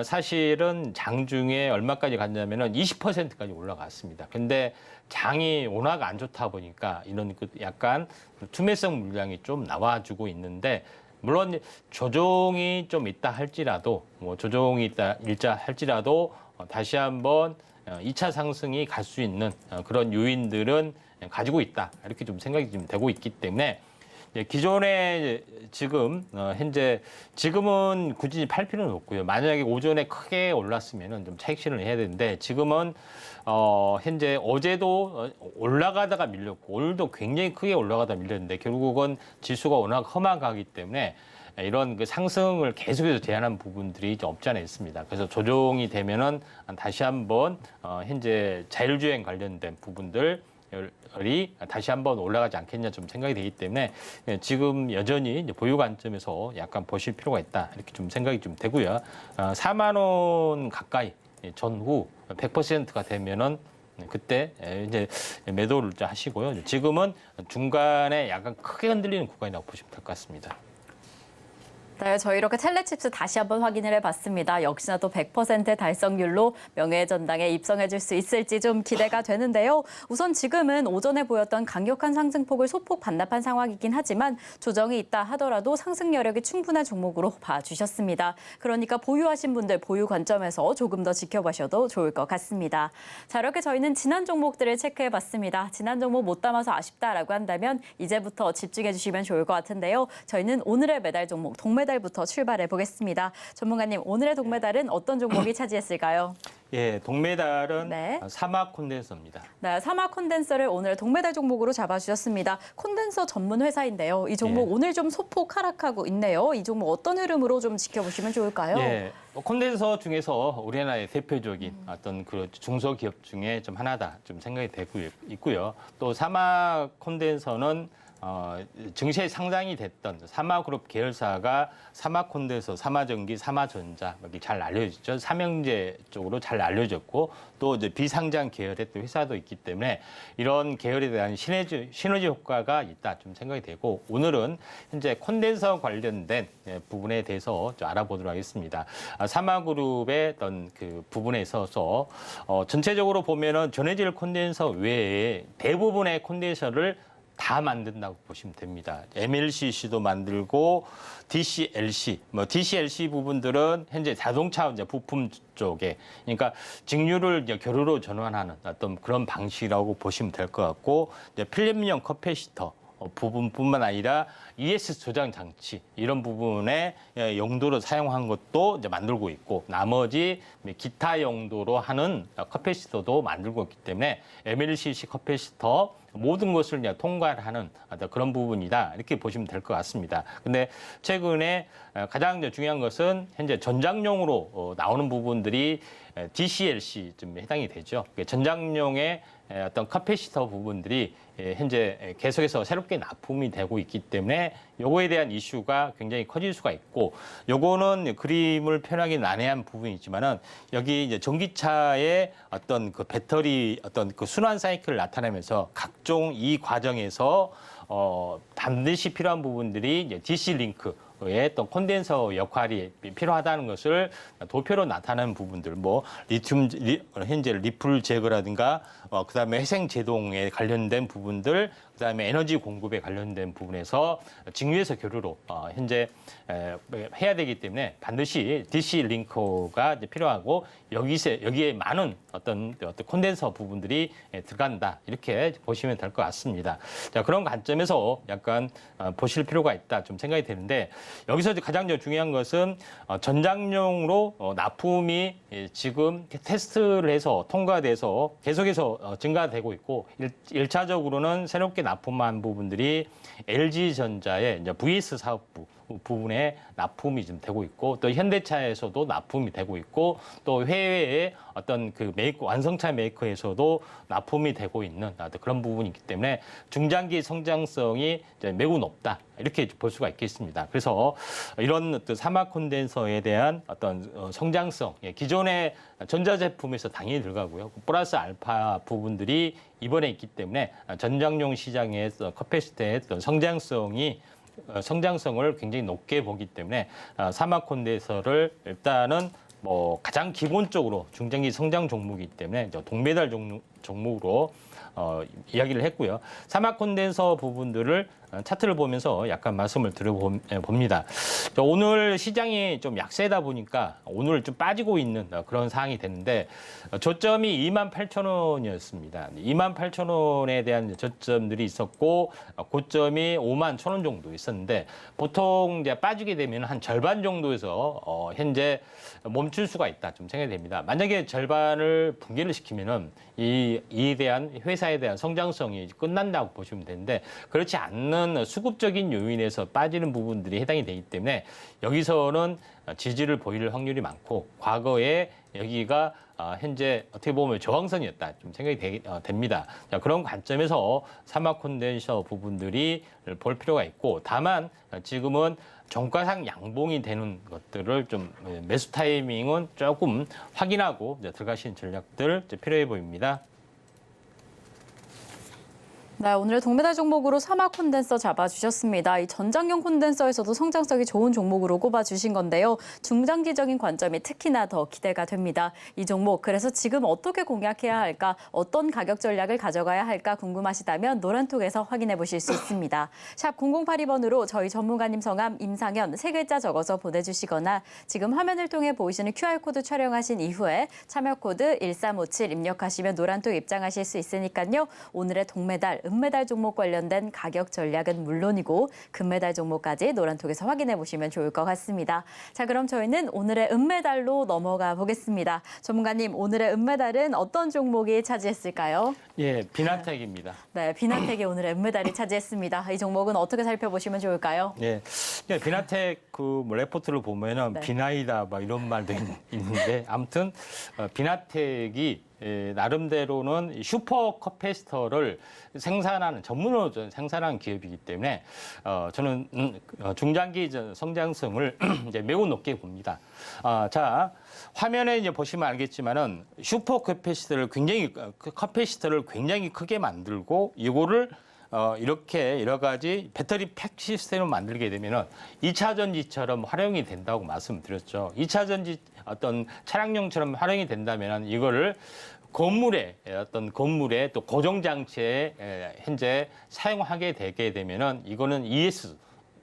사실은 장중에 얼마까지 갔냐면은 20%까지 올라갔습니다. 근데 장이 워낙 안 좋다 보니까 이런 그 약간 투매성 물량이 좀 나와주고 있는데 물론 조정이 좀 있다 할지라도 조정이 있다 할지라도 다시 한번 2차 상승이 갈 수 있는 그런 요인들은 가지고 있다 이렇게 좀 생각이 좀 되고 있기 때문에 기존에 지금 현재 지금은 굳이 팔 필요는 없고요. 만약에 오전에 크게 올랐으면은 좀 차익 실현을 해야 되는데 지금은 현재 어제도 올라가다가 밀렸고 오늘도 굉장히 크게 올라가다 밀렸는데 결국은 지수가 워낙 험하기 때문에 이런 그 상승을 계속해서 제한한 부분들이 좀 없지 않아 있습니다. 그래서 조정이 되면은 다시 한번 현재 자율주행 관련된 부분들이 다시 한번 올라가지 않겠냐 좀 생각이 되기 때문에 지금 여전히 이제 보유 관점에서 약간 보실 필요가 있다 이렇게 좀 생각이 좀 되고요. 4만 원 가까이 전후 100%가 되면은 그때 이제 매도를 하시고요. 지금은 중간에 약간 크게 흔들리는 구간이라고 보시면 될 것 같습니다. 네, 저희 이렇게 텔레칩스 다시 한번 확인을 해봤습니다. 역시나 또 100% 달성률로 명예전당에 입성해줄 수 있을지 좀 기대가 되는데요. 우선 지금은 오전에 보였던 강력한 상승폭을 소폭 반납한 상황이긴 하지만 조정이 있다 하더라도 상승 여력이 충분한 종목으로 봐주셨습니다. 그러니까 보유하신 분들 보유 관점에서 조금 더 지켜보셔도 좋을 것 같습니다. 자, 이렇게 저희는 지난 종목들을 체크해봤습니다. 지난 종목 못 담아서 아쉽다라고 한다면 이제부터 집중해주시면 좋을 것 같은데요. 저희는 오늘의 매달 종목 동메달부터 출발해 보겠습니다. 전문가님, 오늘의 동메달은 어떤 종목이 차지했을까요? 예, 동메달은 네. 사막 콘덴서입니다. 네, 사막 콘덴서를 오늘 동메달 종목으로 잡아주셨습니다. 콘덴서 전문 회사인데요. 이 종목 예. 오늘 좀 소폭 하락하고 있네요. 이 종목 어떤 흐름으로 좀 지켜보시면 좋을까요? 예, 콘덴서 중에서 우리나라의 대표적인 어떤 그 중소기업 중에 좀 하나다 좀 생각이 되고 있고요. 또 사막 콘덴서는 증시에 상장이 됐던 사마그룹 계열사가 사마콘덴서, 사마전기, 사마전자 이렇게 잘 알려졌죠. 삼형제 쪽으로 잘 알려졌고 또 이제 비상장 계열의 또 회사도 있기 때문에 이런 계열에 대한 시너지 효과가 있다 좀 생각이 되고 오늘은 현재 콘덴서 관련된 부분에 대해서 좀 알아보도록 하겠습니다. 사마그룹의 어떤 그 부분에 있어서 전체적으로 보면은 전해질 콘덴서 외에 대부분의 콘덴서를 다 만든다고 보시면 됩니다. MLCC도 만들고 DCLC, DCLC 부분들은 현재 자동차 이제 부품 쪽에, 그러니까 직류를 이제 교류로 전환하는 어떤 그런 방식이라고 보시면 될 것 같고, 이제 필름용 커패시터 부분뿐만 아니라 ES 조장 장치 이런 부분에 용도로 사용한 것도 이제 만들고 있고 나머지 기타 용도로 하는 커패시터도 만들고 있기 때문에 MLCC 커패시터 모든 것을 이제 통과하는 그런 부분이다 이렇게 보시면 될 것 같습니다. 근데 최근에 가장 중요한 것은 현재 전장용으로 나오는 부분들이 DCLC 좀 해당이 되죠. 전장용의 어떤 커패시터 부분들이 현재 계속해서 새롭게 납품이 되고 있기 때문에 요거에 대한 이슈가 굉장히 커질 수가 있고 요거는 그림을 편하게 난해한 부분이지만은 여기 이제 전기차의 어떤 그 배터리 어떤 그 순환 사이클을 나타내면서 각종 이 과정에서 반드시 필요한 부분들이 이제 DC 링크의 어떤 콘덴서 역할이 필요하다는 것을 도표로 나타내는 부분들, 뭐 현재 리플 제거라든가, 그다음에 회생 제동에 관련된 부분들, 그다음에 에너지 공급에 관련된 부분에서 직류에서 교류로 현재 해야 되기 때문에 반드시 DC 링크가 이제 필요하고 여기에 많은 어떤 콘덴서 부분들이 들어간다 이렇게 보시면 될 것 같습니다. 자, 그런 관점에서 약간 보실 필요가 있다 좀 생각이 되는데 여기서 가장 중요한 것은 전장용으로 납품이 지금 테스트를 해서 통과돼서 계속해서 증가되고 있고 1차적으로는 새롭게 납품한 부분들이 LG전자의 이제 VS 사업부 부분에 납품이 좀 되고 있고 또 현대차에서도 납품이 되고 있고 또 해외의 어떤 그 완성차 메이커에서도 납품이 되고 있는 그런 부분이 있기 때문에 중장기 성장성이 이제 매우 높다 이렇게 볼 수가 있겠습니다. 그래서 이런 사막 콘덴서에 대한 어떤 성장성, 기존의 전자제품에서 당연히 들어가고요. 플러스 알파 부분들이 이번에 있기 때문에 전장용 시장에서 커패시티의 성장성을 굉장히 높게 보기 때문에 사막 콘덴서를 일단은 뭐 가장 기본적으로 중장기 성장 종목이기 때문에 동메달 종목으로 이야기를 했고요. 사막 콘덴서 부분들을 차트를 보면서 약간 말씀을 드려봅니다. 오늘 시장이 좀 약세다 보니까 오늘 좀 빠지고 있는 그런 상황이 됐는데 저점이 28,000원이었습니다. 28,000원에 대한 저점들이 있었고 고점이 51,000원 정도 있었는데 보통 이제 빠지게 되면 한 절반 정도에서 현재 멈출 수가 있다 좀 생각이 됩니다. 만약에 절반을 붕괴를 시키면은 이에 대한 회사에 대한 성장성이 끝난다고 보시면 되는데 그렇지 않는 수급적인 요인에서 빠지는 부분들이 해당이 되기 때문에 여기서는 지지를 보일 확률이 많고 과거에 여기가 현재 어떻게 보면 저항선이었다 좀 생각이 됩니다. 자, 그런 관점에서 사막 콘덴서 부분들이 볼 필요가 있고 다만 지금은 종가상 양봉이 되는 것들을 좀 매수 타이밍은 조금 확인하고 들어가시는 전략들 필요해 보입니다. 네, 오늘 동메달 종목으로 사막 콘덴서 잡아주셨습니다. 이 전장용 콘덴서에서도 성장성이 좋은 종목으로 꼽아주신 건데요. 중장기적인 관점이 특히나 더 기대가 됩니다. 이 종목, 그래서 지금 어떻게 공략해야 할까, 어떤 가격 전략을 가져가야 할까 궁금하시다면 노란톡에서 확인해 보실 수 있습니다. 샵 0082번으로 저희 전문가님 성함 임상현 3글자 적어서 보내주시거나 지금 화면을 통해 보이시는 QR코드 촬영하신 이후에 참여코드 1357 입력하시면 노란톡 입장하실 수 있으니까요. 오늘의 동메달 은메달 종목 관련된 가격 전략은 물론이고 금메달 종목까지 노란톡에서 확인해 보시면 좋을 것 같습니다. 자, 그럼 저희는 오늘의 은메달로 넘어가 보겠습니다. 전문가님, 오늘의 은메달은 어떤 종목이 차지했을까요? 예, 비나텍입니다. 네, 비나텍이 오늘의 은메달이 차지했습니다. 이 종목은 어떻게 살펴보시면 좋을까요? 예, 비나텍 뭐 레포트를 보면은 네. 비나이다 막 이런 말도 있는데 아무튼 비나텍이 나름대로는 슈퍼 커패시터를 생산하는 전문으로 생산하는 기업이기 때문에 저는 중장기 성장성을 이제 매우 높게 봅니다. 자, 화면에 이제 보시면 알겠지만은 슈퍼 커패시터를 굉장히 크게 만들고 이거를 이렇게 여러 가지 배터리 팩 시스템을 만들게 되면은 2차 전지처럼 활용이 된다고 말씀드렸죠. 2차 전지 어떤 차량용처럼 활용이 된다면은 이거를 건물에 또 고정 장치에 현재 사용하게 되게 되면은 이거는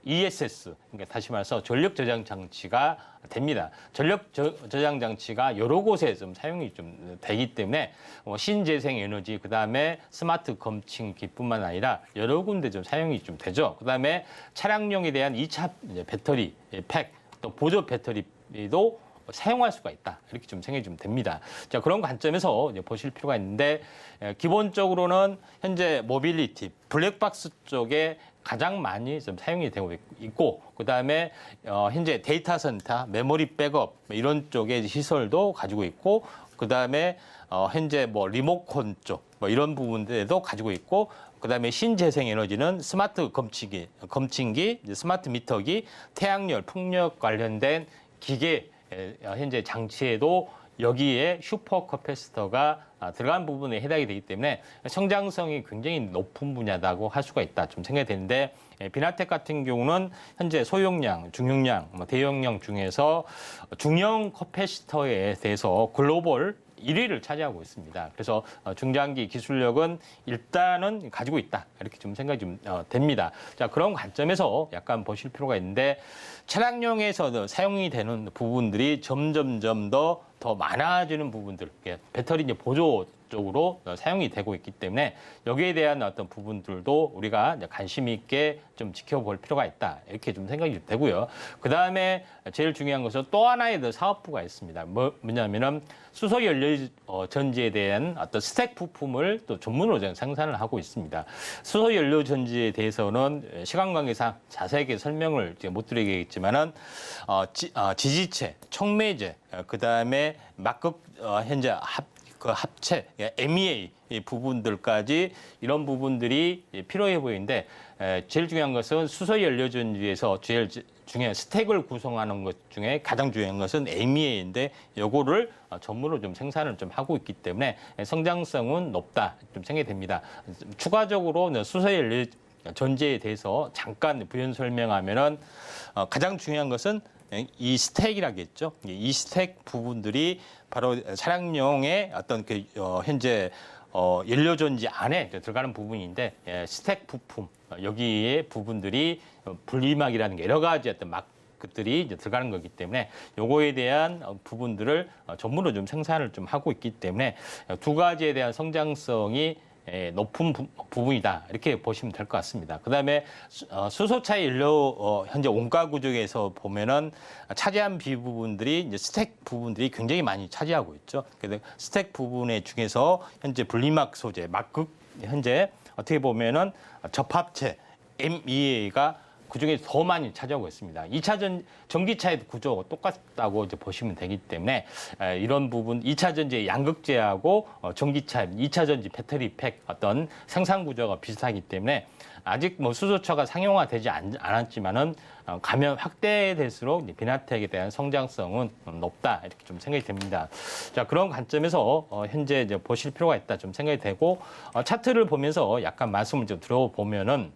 ESS, 그러니까 다시 말해서 전력 저장 장치가 됩니다. 전력 저장 장치가 여러 곳에 좀 사용이 좀 되기 때문에 신재생 에너지, 그다음에 스마트 검침기뿐만 아니라 여러 군데 좀 사용이 좀 되죠. 그다음에 차량용에 대한 2차 배터리 팩, 또 보조 배터리도 사용할 수가 있다. 이렇게 좀 생각이 좀 됩니다. 자, 그런 관점에서 이제 보실 필요가 있는데 기본적으로는 현재 모빌리티, 블랙박스 쪽에 가장 많이 좀 사용이 되고 있고, 그다음에 현재 데이터 센터, 메모리 백업 이런 쪽의 시설도 가지고 있고, 그다음에 현재 리모컨 쪽 이런 부분들도 가지고 있고, 그다음에 신재생 에너지는 스마트 검침기, 스마트 미터기, 태양열, 풍력 관련된 기계 현재 장치에도 여기에 슈퍼 커패시터가 들어간 부분에 해당이 되기 때문에 성장성이 굉장히 높은 분야라고 할 수가 있다 좀 생각이 되는데, 비나텍 같은 경우는 현재 소용량, 중용량, 대용량 중에서 중형 커패시터에 대해서 글로벌 1위를 차지하고 있습니다. 그래서 중장기 기술력은 일단은 가지고 있다. 이렇게 좀 생각이 좀 됩니다. 자, 그런 관점에서 약간 보실 필요가 있는데, 차량용에서 사용이 되는 부분들이 점점점 더 많아지는 부분들, 배터리 이제 보조 쪽으로 사용이 되고 있기 때문에 여기에 대한 어떤 부분들도 우리가 관심 있게 좀 지켜볼 필요가 있다. 이렇게 좀 생각이 되고요. 그 다음에 제일 중요한 것은 또 하나의 사업부가 있습니다. 뭐냐면은 수소 연료 전지에 대한 어떤 스택 부품을 또 전문으로 생산을 하고 있습니다. 수소 연료 전지에 대해서는 시간 관계상 자세하게 설명을 못 드리겠지만은 지지체, 촉매제, 그 다음에 막극 현재 합체, MEA 부분들까지 이런 부분들이 필요해 보이는데, 제일 중요한 것은 수소 연료 전지에서 제일 중요한 스택을 구성하는 것 중에 가장 중요한 것은 MEA인데, 요거를 전문으로 좀 생산을 좀 하고 있기 때문에 성장성은 높다 좀 생각이 됩니다. 추가적으로 수소 연료 전지에 대해서 잠깐 부연 설명하면은 가장 중요한 것은 이 스택이라겠죠. 이 스택 부분들이 바로 차량용의 어떤 현재 연료전지 안에 들어가는 부분인데, 스택 부품 여기에 부분들이 분리막이라는 게 여러 가지 어떤 막들이 들어가는 거기 때문에 요거에 대한 부분들을 전문으로 좀 생산을 좀 하고 있기 때문에 두 가지에 대한 성장성이 높은 부분이다. 이렇게 보시면 될 것 같습니다. 그다음에 수소차 연료 현재 원가 구조에서 보면은 차지한 비부분들이 이제 스택 부분들이 굉장히 많이 차지하고 있죠. 그래서 스택 부분의 중에서 현재 분리막 소재, 막극 현재 어떻게 보면은 접합체 MEA가 그중에 더 많이 차지하고 있습니다. 2차 전기차의 구조가 똑같다고 이제 보시면 되기 때문에 이런 부분 2차 전지의 양극재하고 전기차 2차 전지 배터리 팩 어떤 생산 구조가 비슷하기 때문에 아직 수소차가 상용화되지 않았지만은 가면 확대될수록 비나텍에 대한 성장성은 높다 이렇게 좀 생각이 됩니다. 자, 그런 관점에서 현재 이제 보실 필요가 있다 좀 생각이 되고, 차트를 보면서 약간 말씀을 좀 들어보면은,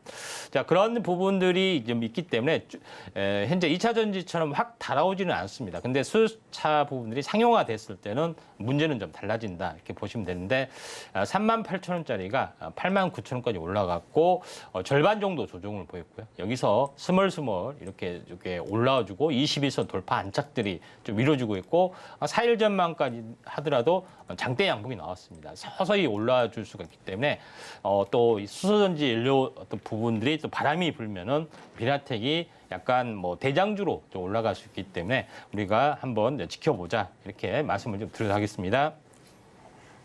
자, 그런 부분들이 좀 있기 때문에 현재 2차 전지처럼 확 달아오지는 않습니다. 근데 수소차 부분들이 상용화됐을 때는 문제는 좀 달라진다 이렇게 보시면 되는데, 38,000원짜리가 89,000원까지 올라갔고 절반 정도 조정을 보였고요. 여기서 스멀 이렇게 올라와주고 21선 돌파 안착들이 좀 이루어지고 있고 4일 전만까지 하더라도 장대 양봉이 나왔습니다. 서서히 올라와 줄 수가 있기 때문에 또 수소전지 연료 어떤 부분들이 또 바람이 불면은 비나텍이 약간 뭐 대장주로 좀 올라갈 수 있기 때문에 우리가 한번 지켜보자 이렇게 말씀을 좀 드리도록 하겠습니다.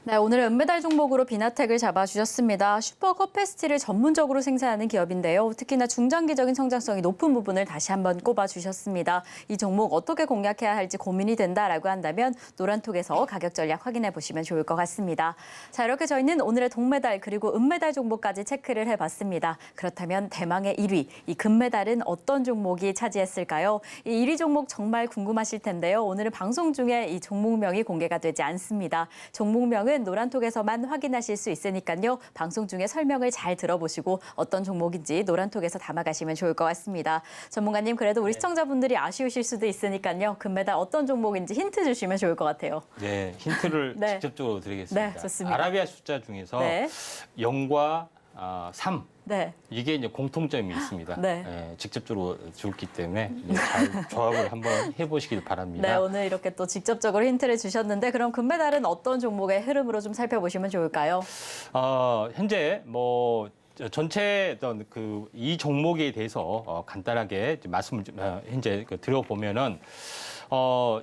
네, 오늘은 은메달 종목으로 비나텍을 잡아주셨습니다. 슈퍼 커패시티를 전문적으로 생산하는 기업인데요. 특히나 중장기적인 성장성이 높은 부분을 다시 한번 꼽아주셨습니다. 이 종목 어떻게 공략해야 할지 고민이 된다라고 한다면 노란톡에서 가격 전략 확인해 보시면 좋을 것 같습니다. 자, 이렇게 저희는 오늘의 동메달 그리고 은메달 종목까지 체크를 해봤습니다. 그렇다면 대망의 1위, 이 금메달은 어떤 종목이 차지했을까요? 이 1위 종목 정말 궁금하실 텐데요. 오늘은 방송 중에 이 종목명이 공개가 되지 않습니다. 종목명은 노란톡에서만 확인하실 수 있으니까요. 방송 중에 설명을 잘 들어보시고 어떤 종목인지 노란톡에서 담아가시면 좋을 것 같습니다. 전문가님, 그래도 우리 시청자분들이 아쉬우실 수도 있으니까요. 금메달 어떤 종목인지 힌트 주시면 좋을 것 같아요. 네, 힌트를 네. 직접적으로 드리겠습니다. 네, 좋습니다. 아라비아 숫자 중에서 네. 0과 3 네. 이게 이제 공통점이 있습니다. 네. 직접적으로 줄기 때문에 이제 잘 조합을 한번 해보시길 바랍니다. 네, 오늘 이렇게 또 직접적으로 힌트를 주셨는데 그럼 금메달은 어떤 종목의 흐름으로 좀 살펴보시면 좋을까요? 현재 뭐 전체 어떤 이 종목에 대해서 간단하게 말씀을 현재 드려보면은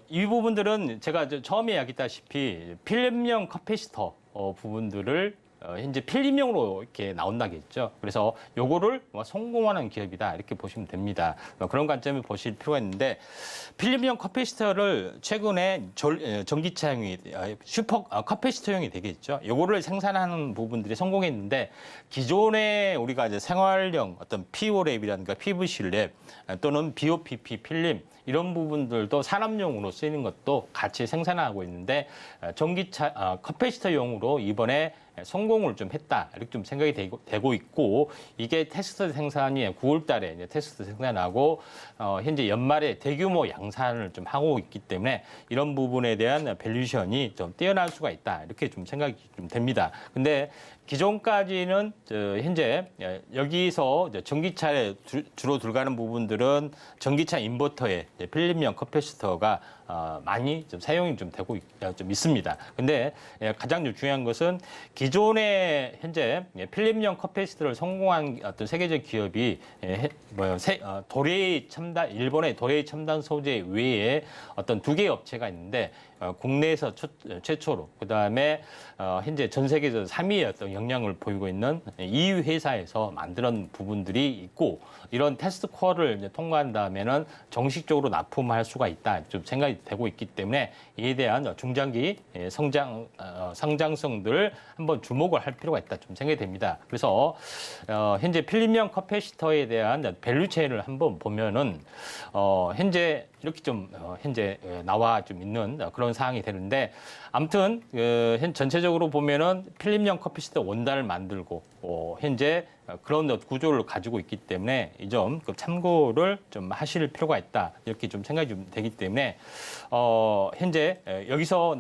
이 부분들은 제가 처음에 이야기했다시피 필름형 커패시터 부분들을 현재 필름용으로 이렇게 나온다겠죠. 그래서 요거를 성공하는 기업이다 이렇게 보시면 됩니다. 그런 관점을 보실 필요가 있는데 필름용 커패시터를 최근에 전기차용이 슈퍼 커패시터용이 되겠죠. 요거를 생산하는 부분들이 성공했는데 기존에 우리가 이제 생활용 어떤 PO랩이라든가 PVC랩 또는 BOPP 필름 이런 부분들도 산업용으로 쓰이는 것도 같이 생산하고 있는데 전기차 커패시터용으로 이번에 성공을 좀 했다 이렇게 좀 생각이 되고 있고 이게 테스트 생산이 9월 달에 이제 테스트 생산하고 현재 연말에 대규모 양산을 좀 하고 있기 때문에 이런 부분에 대한 밸류션이 좀 뛰어날 수가 있다 이렇게 좀 생각이 좀 됩니다. 근데 기존까지는 현재 여기서 전기차에 주로 들어가는 부분들은 전기차 인버터에 필름형 커패시터가 많이 좀 사용이 좀 되고 좀 있습니다. 근데 가장 중요한 것은 기존에 현재 필름형 커패시터를 성공한 어떤 세계적 기업이 일본의 도레이 첨단 소재 외에 어떤 2개의 업체가 있는데 국내에서 최초로 그다음에 현재 전 세계에서 3위의 어떤 영향을 보이고 있는 이 회사에서 만드는 부분들이 있고 이런 테스트 쿼를 통과한 다음에는 정식적으로 납품할 수가 있다 좀 생각이 되고 있기 때문에 이에 대한 중장기 성장성들을 한번 주목을 할 필요가 있다 좀 생각이 됩니다. 그래서 현재 필름형 커패시터에 대한 밸류체인을 한번 보면은 현재 이렇게 좀 현재 나와 좀 있는 그런 상황이 되는데 아무튼 전체적으로 보면은 필름형 커패시터 원단을 만들고 현재 그런 구조를 가지고 있기 때문에 이 점 참고를 좀 하실 필요가 있다 이렇게 좀 생각이 좀 되기 때문에 현재 여기서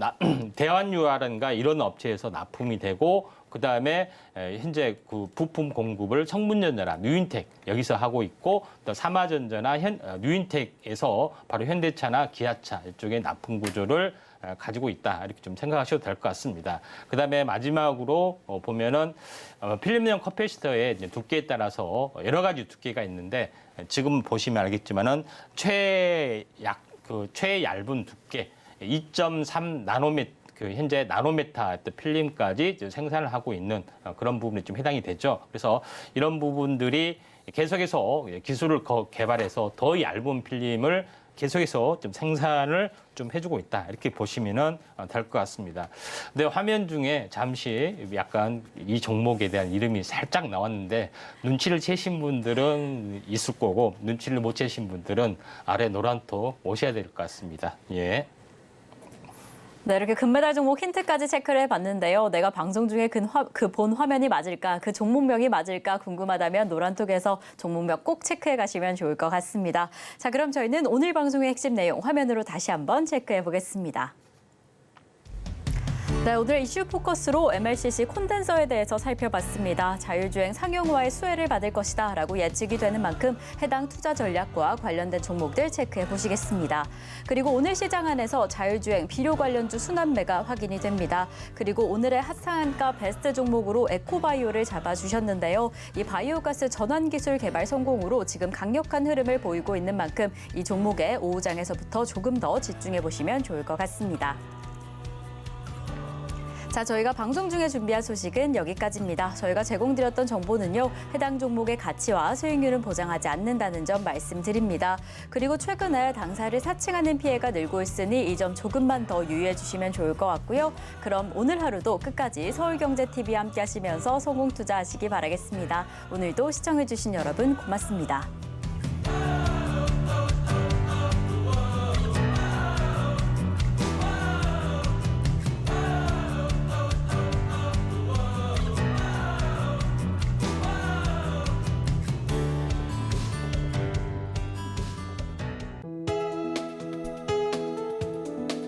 대환유라든가 이런 업체에서 납품이 되고 그다음에 현재 그 부품 공급을 성문전자나 뉴인텍 여기서 하고 있고 또 삼화전자나 뉴인텍에서 바로 현대차나 기아차 이쪽에 납품 구조를 가지고 있다 이렇게 좀 생각하셔도 될 것 같습니다. 그다음에 마지막으로 보면은 필름형 커패시터의 두께에 따라서 여러 가지 두께가 있는데 지금 보시면 알겠지만은 최얇은 두께 2.3 나노미터 현재 나노메타 필름까지 생산을 하고 있는 그런 부분이 좀 해당이 되죠. 그래서 이런 부분들이 계속해서 기술을 개발해서 더 얇은 필름을 계속해서 좀 생산을 좀 해주고 있다 이렇게 보시면은 될 것 같습니다. 근데 화면 중에 잠시 약간 이 종목에 대한 이름이 살짝 나왔는데 눈치를 채신 분들은 있을 거고 눈치를 못 채신 분들은 아래 노란톡 오셔야 될 것 같습니다. 예. 네, 이렇게 금메달 종목 힌트까지 체크를 해봤는데요. 내가 방송 중에 그 본 화면이 맞을까, 그 종목명이 맞을까 궁금하다면 노란톡에서 종목명 꼭 체크해 가시면 좋을 것 같습니다. 자, 그럼 저희는 오늘 방송의 핵심 내용 화면으로 다시 한번 체크해 보겠습니다. 네, 오늘 이슈 포커스로 MLCC 콘덴서에 대해서 살펴봤습니다. 자율주행 상용화의 수혜를 받을 것이다 라고 예측이 되는 만큼 해당 투자 전략과 관련된 종목들 체크해 보시겠습니다. 그리고 오늘 시장 안에서 자율주행 비료 관련주 순환매가 확인이 됩니다. 그리고 오늘의 핫상한가 베스트 종목으로 에코바이오를 잡아주셨는데요. 이 바이오가스 전환기술 개발 성공으로 지금 강력한 흐름을 보이고 있는 만큼 이 종목에 오후장에서부터 조금 더 집중해 보시면 좋을 것 같습니다. 자, 저희가 방송 중에 준비한 소식은 여기까지입니다. 저희가 제공드렸던 정보는요, 해당 종목의 가치와 수익률은 보장하지 않는다는 점 말씀드립니다. 그리고 최근에 당사를 사칭하는 피해가 늘고 있으니 이 점 조금만 더 유의해 주시면 좋을 것 같고요. 그럼 오늘 하루도 끝까지 서울경제TV와 함께 하시면서 성공 투자하시기 바라겠습니다. 오늘도 시청해 주신 여러분 고맙습니다.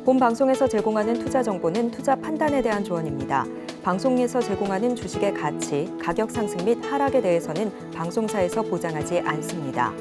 본 방송에서 제공하는 투자 정보는 투자 판단에 대한 조언입니다. 방송에서 제공하는 주식의 가치, 가격 상승 및 하락에 대해서는 방송사에서 보장하지 않습니다.